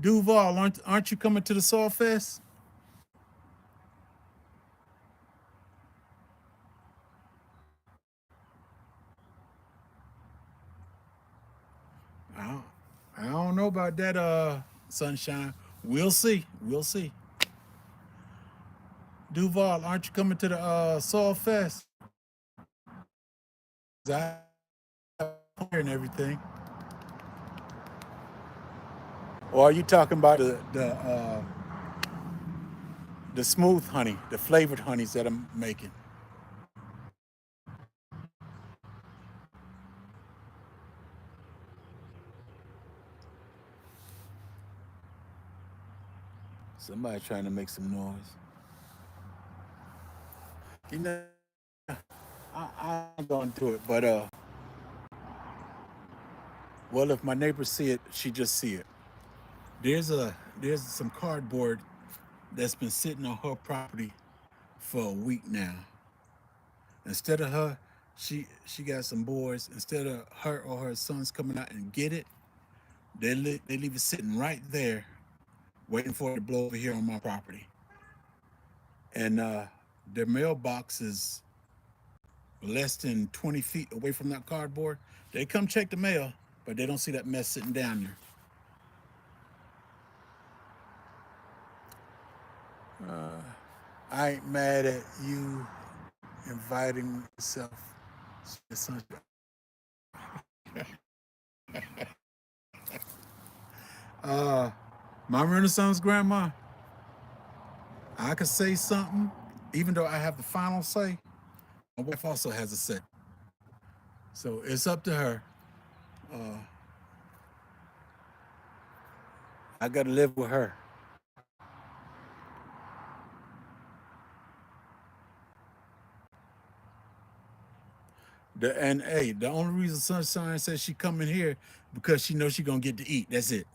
Speaker 1: Duval? Aren't you coming to the Soul Fest? I don't, I don't know about that, sunshine. We'll see. We'll see. Duval, aren't you coming to the Soul Fest? I and everything. Or are you talking about the smooth honey, the flavored honeys that I'm making? Somebody trying to make some noise. You know, I ain't gonna do it, but well, if my neighbors see it, she just see it. There's some cardboard that's been sitting on her property for a week now. Instead of her, she got some boys. Instead of her or her sons coming out and get it, they leave it sitting right there, waiting for it to blow over here on my property. And their mailbox is less than 20 feet away from that cardboard. They come check the mail, but they don't see that mess sitting down there. I ain't mad at you inviting yourself. Uh, my Renaissance grandma, I could say something, even though I have the final say. My wife also has a say. So it's up to her. Uh, I got to live with her. And hey, the only reason Sunshine says she coming here because she knows she gonna get to eat. That's it.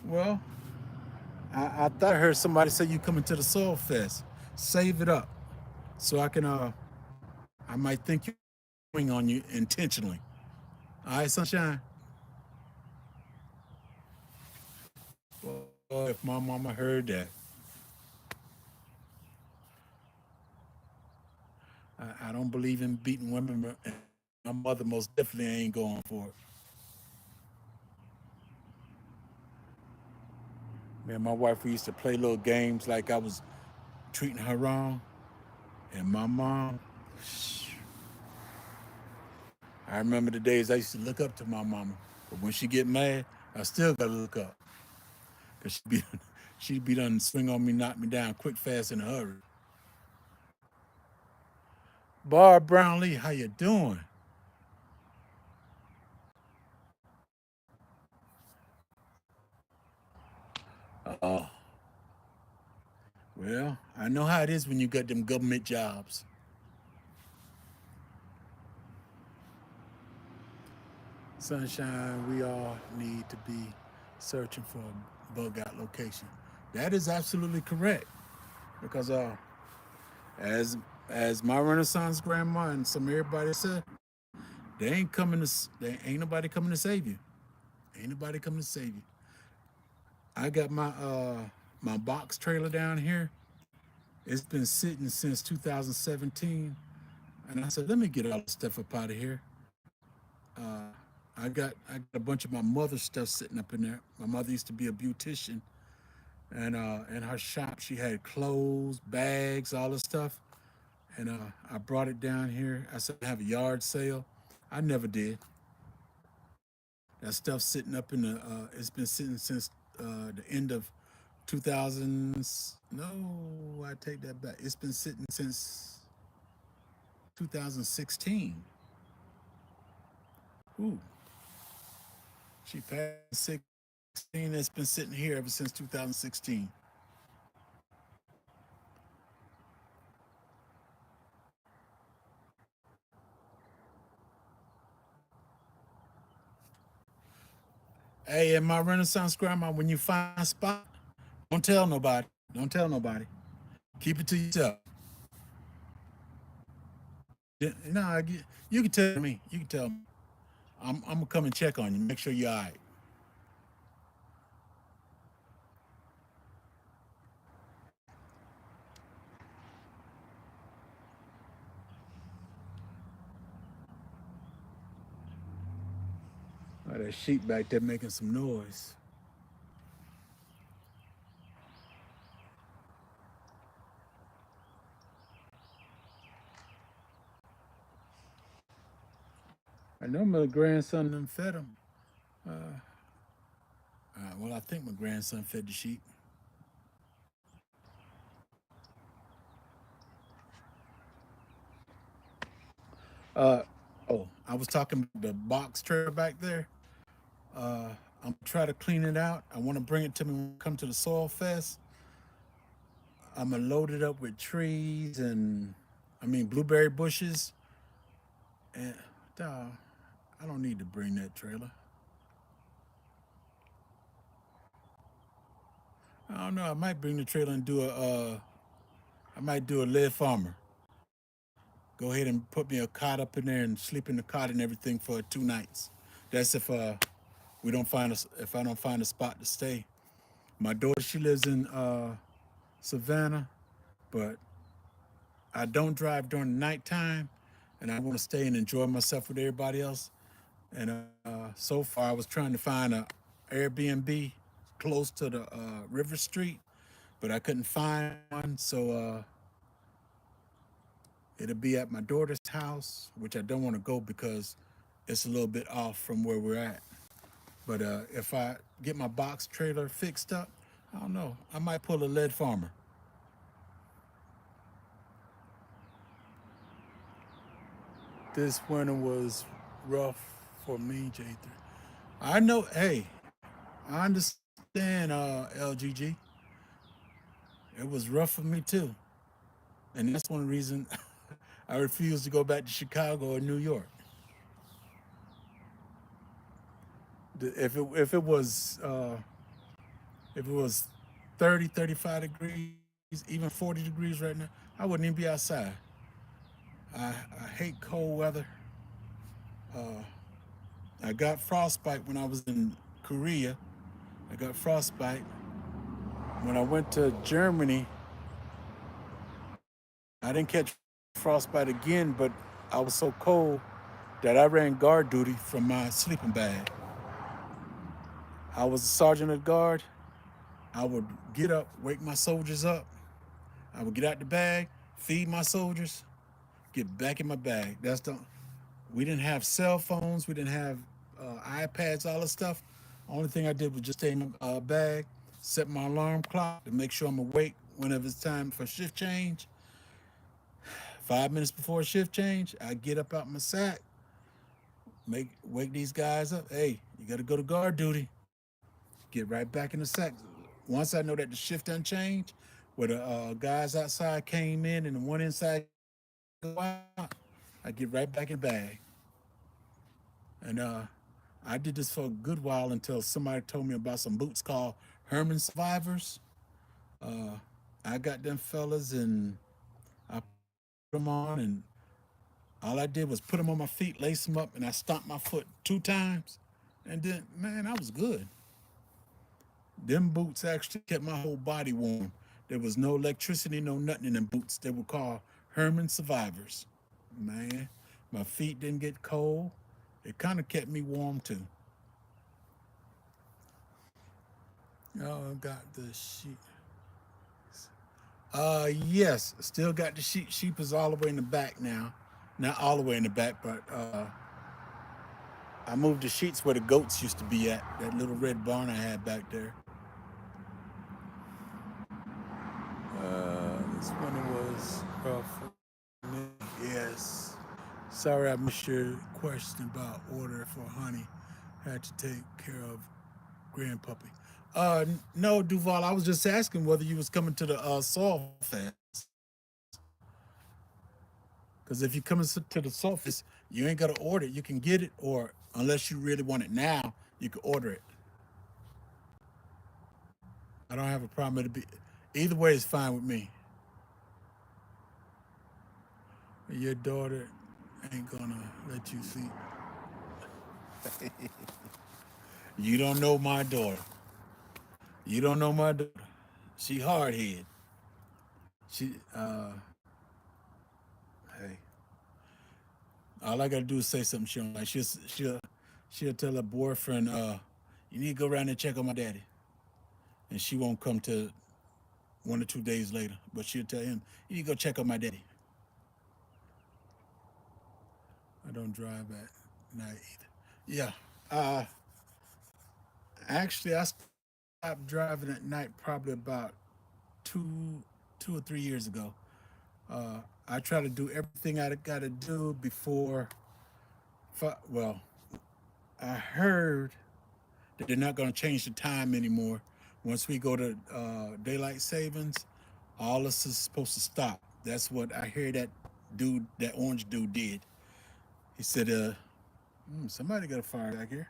Speaker 1: Well, I thought I heard somebody say you coming to the Soul Fest. Save it up so I can. I might think you on you intentionally. All right, Sunshine. Well, if my mama heard that, I don't believe in beating women. And my mother most definitely ain't going for it. Man, my wife, we used to play little games like I was treating her wrong. And my mom, I remember the days I used to look up to my mama. But when she get mad, I still gotta look up. Cause she'd be done swing on me, knock me down quick, fast, in a hurry. Barb Brownlee, how you doing? Oh, well, I know how it is when you got them government jobs. Sunshine, we all need to be searching for a bug out location. That is absolutely correct. Because as as my Renaissance grandma and some everybody said, they ain't nobody coming to save you. Ain't nobody coming to save you. I got my box trailer down here. It's been sitting since 2017, and I said, let me get all the stuff up out of here. Uh, I got a bunch of my mother's stuff sitting up in there. My mother used to be a beautician, and in her shop she had clothes, bags, all this stuff. And I brought it down here. I said I have a yard sale. I never did. That stuff sitting up in the. It's been sitting since the end of 2000s. No, I take that back. It's been sitting since 2016. Ooh, she passed 16. It's been sitting here ever since 2016. Hey, and my Renaissance grandma, when you find a spot, don't tell nobody. Don't tell nobody. Keep it to yourself. No, you can tell me. You can tell me. I'm gonna come and check on you. Make sure you're all right. Oh, that sheep back there making some noise. I know my grandson done fed him. Well, I think my grandson fed the sheep. Uh, oh, I was talking about the box trailer back there. I'm gonna try to clean it out. I want to bring it to me when we come to the Soil Fest. I'm gonna load it up with trees and, I mean, blueberry bushes. And I don't need to bring that trailer. I don't know. I might bring the trailer and do a. I might do a lead farmer. Go ahead and put me a cot up in there and sleep in the cot and everything for 2 nights. That's if we don't find if I don't find a spot to stay. My daughter, she lives in Savannah, but I don't drive during the nighttime, and I want to stay and enjoy myself with everybody else. And so far, I was trying to find a Airbnb close to the River Street, but I couldn't find one. So it'll be at my daughter's house, which I don't want to go because it's a little bit off from where we're at. But if I get my box trailer fixed up, I don't know. I might pull a lead farmer. This winter was rough for me, J3. I know. Hey, I understand, LGG. It was rough for me too, and that's one reason I refuse to go back to Chicago or New York. If it was 30, 35 degrees, even 40 degrees right now, I wouldn't even be outside. I hate cold weather. Uh, I got frostbite when I was in Korea. I got frostbite. When I went to Germany, I didn't catch frostbite again, but I was so cold that I ran guard duty from my sleeping bag. I was a sergeant of guard. I would get up, wake my soldiers up. I would get out the bag, feed my soldiers, get back in my bag. We didn't have cell phones. We didn't have iPads, all this stuff. Only thing I did was just stay in my bag, set my alarm clock to make sure I'm awake whenever it's time for shift change. 5 minutes before shift change, I get up out my sack, wake these guys up. Hey, you got to go to guard duty. Get right back in the sack. Once I know that the shift done changed, where the guys outside came in and the one inside go out, I get right back in the bag. And I did this for a good while until somebody told me about some boots called Herman Survivors. Uh, I got them fellas and I put them on, and all I did was put them on my feet, lace them up, and I stomped my foot 2 times. And then, man, I was good. Them boots actually kept my whole body warm. There was no electricity, no nothing in them boots. They were called Herman Survivors. Man, my feet didn't get cold. It kind of kept me warm too. Oh, I got the sheep. Yes, still got the sheep. Sheep is all the way in the back now. Not all the way in the back, but I moved the sheets where the goats used to be at. That little red barn I had back there. This one was rough for me. Yes. Sorry I missed your question about order for honey. Had to take care of grandpuppy. No, Duval. I was just asking whether you was coming to the Soul Fest. Because if you come to the Soul Fest, you ain't gotta order it. You can get it, or unless you really want it now, you can order it. I don't have a problem with it. Either way is fine with me. Your daughter ain't gonna let you sleep. You don't know my daughter. You don't know my daughter. She hard head. She hey. All I gotta do is say something she don't like. She'll tell her boyfriend, you need to go around and check on my daddy. And she won't come to 1 or 2 days later. But she'll tell him, you need to go check on my daddy. I don't drive at night either. Yeah. Uh Actually I stopped driving at night probably about two 2 or 3 years ago. I try to do everything I gotta do before. Well, I heard that they're not gonna change the time anymore. Once we go to daylight savings, all this is supposed to stop. That's what I hear that orange dude did. He said, somebody got a fire back here.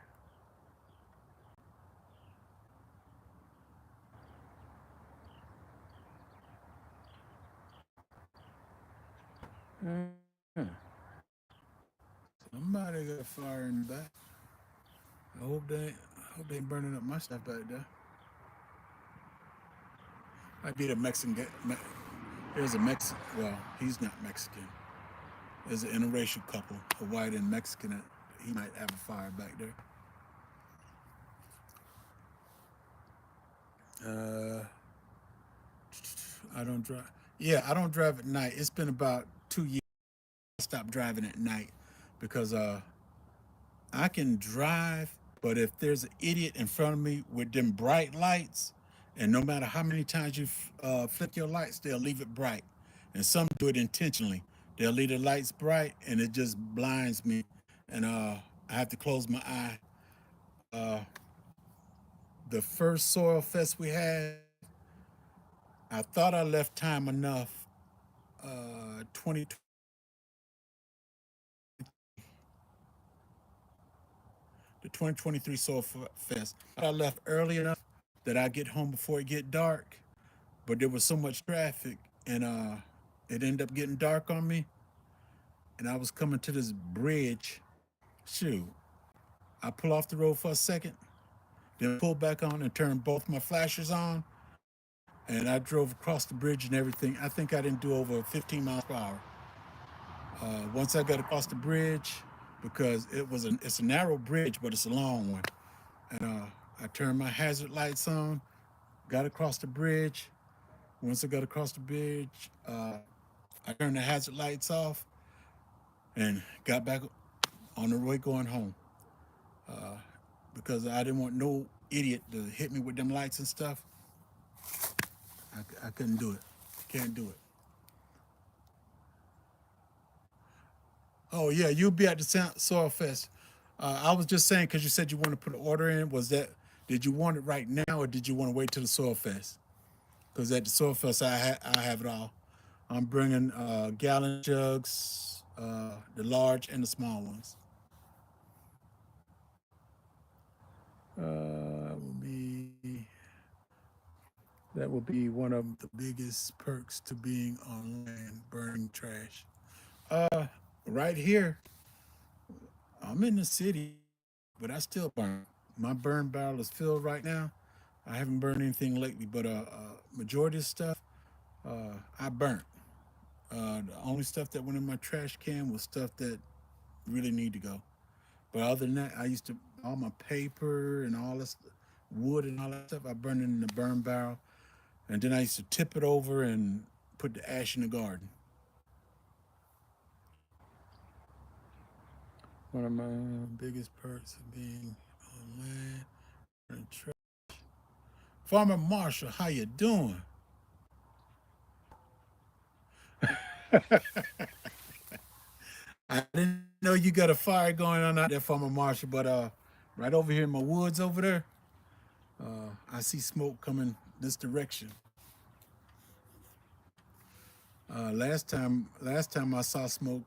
Speaker 1: Hmm. Somebody got a fire in the back. I hope they ain't burning up my stuff back there. Might be the Mexican. There's a Mexican. Well, he's not Mexican. There's an interracial couple, a white and Mexican. That he might have a fire back there. Uh, I don't drive. Yeah, I don't drive at night. It's been about 2 years I stopped driving at night because I can drive, but if there's an idiot in front of me with them bright lights And no matter how many times you flick your lights, they'll leave it bright. And some do it intentionally. They'll leave the lights bright, and it just blinds me, and I have to close my eye. Uh, the first Soil Fest we had, I thought I left time enough. 20 the 2023 Soul Fest. I left early enough that I get home before it get dark, but there was so much traffic, and it ended up getting dark on me, and I was coming to this bridge. Shoot, I pull off the road for a second, then pull back on and turn both my flashers on, and I drove across the bridge and everything. I think I didn't do over 15 miles per hour. Once I got across the bridge, because it's a narrow bridge, but it's a long one, and I turned my hazard lights on, got across the bridge. Once I got across the bridge, I turned the hazard lights off and got back on the way going home, because I didn't want no idiot to hit me with them lights and stuff. I couldn't do it. Can't do it. Oh yeah, you'll be at the Soil Fest. I was just saying because you said you want to put an order in. Did you want it right now or did you want to wait till the Soil Fest? Because at the Soil Fest, I have it all. I'm bringing gallon jugs, the large and the small ones. Will be that will be one of the biggest perks to being on land burning trash. Uh, right here, I'm in the city, but I still burn. My burn barrel is filled right now. I haven't burned anything lately, but majority of stuff I burnt. The only stuff that went in my trash can was stuff that really need to go. But other than that, I used to all my paper and all this wood and all that stuff. I burned it in the burn barrel, and then I used to tip it over and put the ash in the garden. One of my biggest perks of being on land and trash. Farmer Marshall, how you doing? I didn't know you got a fire going on out there, Farmer Marshall, but right over here in my woods over there, I see smoke coming this direction. Last time I saw smoke,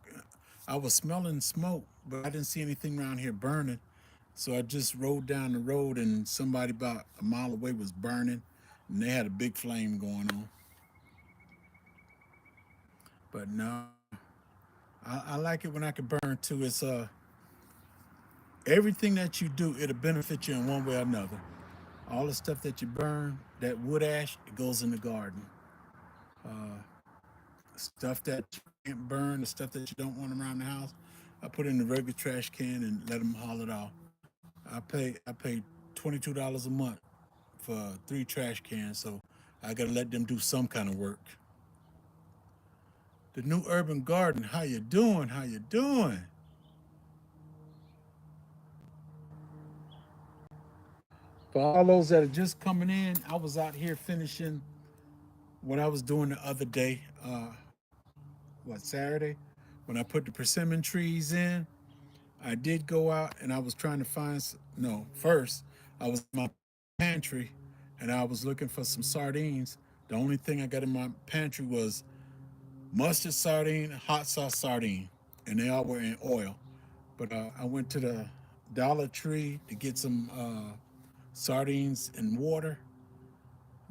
Speaker 1: I was smelling smoke, but I didn't see anything around here burning. So I just rode down the road, and somebody about a mile away was burning, and they had a big flame going on. But no, I like it when I can burn too. It's everything that you do, it'll benefit you in one way or another. All the stuff that you burn, that wood ash, it goes in the garden. Stuff that you can't burn, the stuff that you don't want around the house, I put it in the regular trash can and let them haul it off. I pay $22 a month for 3 trash cans, so I gotta let them do some kind of work. The new urban garden, how you doing? How you doing? For all those that are just coming in, I was out here finishing what I was doing the other day. Saturday, when I put the persimmon trees in. I did go out and I was trying to find. No, first I was in my pantry and I was looking for some sardines. The only thing I got in my pantry was mustard sardine, hot sauce sardine, and they all were in oil. But I went to the Dollar Tree to get some sardines and water.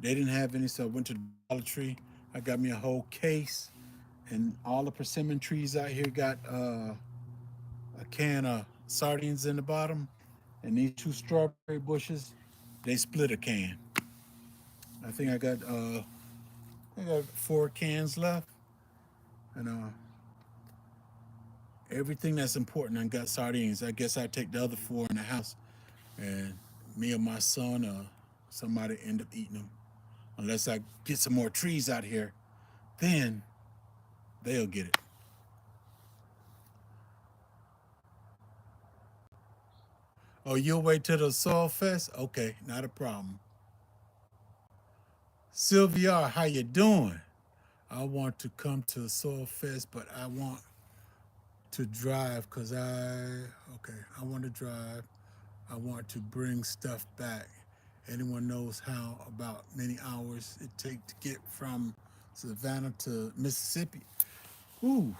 Speaker 1: They didn't have any, so I went to the Dollar Tree. I got me a whole case, and all the persimmon trees out here got a can of sardines in the bottom, and these 2 strawberry bushes, they split a can. I think I got 4 cans left, and everything that's important. I got sardines. I guess I take the other 4 in the house, and me or my son or somebody end up eating them. Unless I get some more trees out here, then they'll get it. Oh, you'll wait till the Soul Fest? Okay, not a problem. Sylvia, how you doing? I want to come to Soil Fest, but I want to drive because I want to drive. I want to bring stuff back. Anyone knows how about many hours it takes to get from Savannah to Mississippi? Ooh,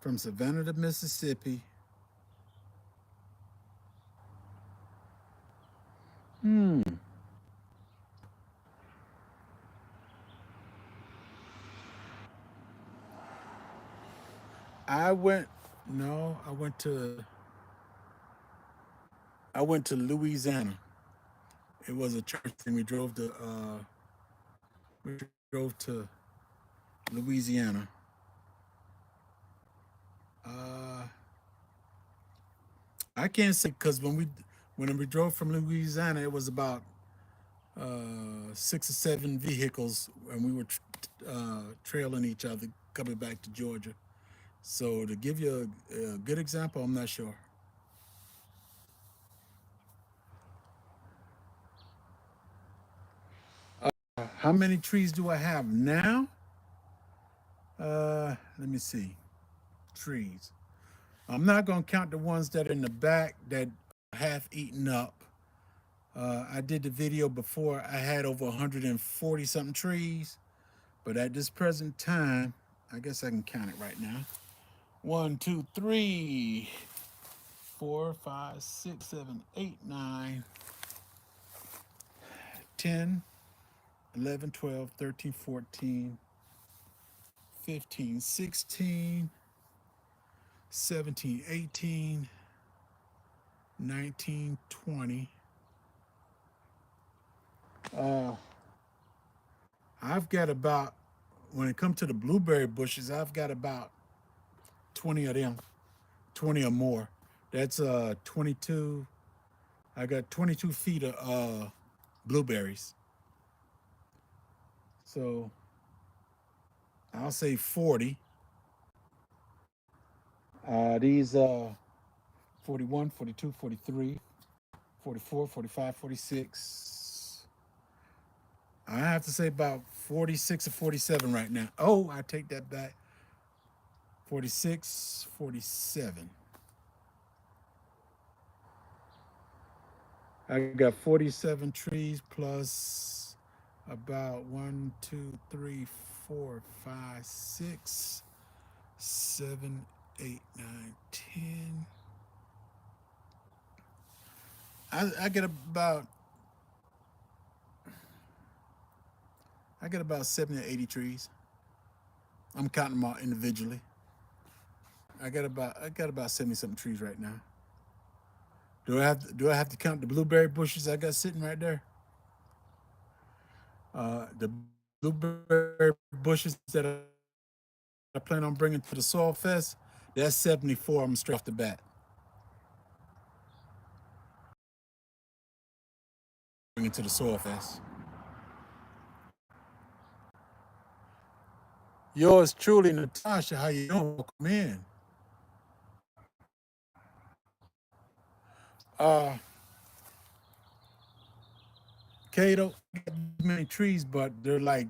Speaker 1: from Savannah to Mississippi. Hmm. I went. No, I went to Louisiana. It was a church thing. We drove to Louisiana. Uh, I can't say because when we drove from Louisiana, it was about 6 or 7 vehicles, and we were trailing each other coming back to Georgia. So to give you a good example, I'm not sure. How many trees do I have now? Let me see. Trees. I'm not gonna count the ones that are in the back that are half eaten up. I did the video before. I had over 140 something trees, but at this present time, I guess I can count it right now. 1, 2, 3, 4, 5, 6, 7, 8, 9, 10, 11, 12, 13, 14, 15, 16, 17, 18, 19, 20. Uh, I've got about, when it comes to the blueberry bushes, I've got about 20 of them, 20 or more. That's 22. I got 22 feet of blueberries. So I'll say 40. These 41, 42, 43, 44, 45, 46. I have to say about 46 or 47 right now. Oh, I take that back. 46, 47. I got 47 trees plus about 1, 2, 3, 4, 5, 6, 7, 8, 9, 10. I get about I get about 70 or 80 trees. I'm counting them all individually. I got about 70 something trees right now. Do I have to count the blueberry bushes I got sitting right there? The blueberry bushes that I plan on bringing to the Soil Fest, that's 74 of them straight off the bat. Bringing to the Soil Fest. Yours truly, Natasha. How you doing? Welcome in. Uh, Cato, many trees, but they're like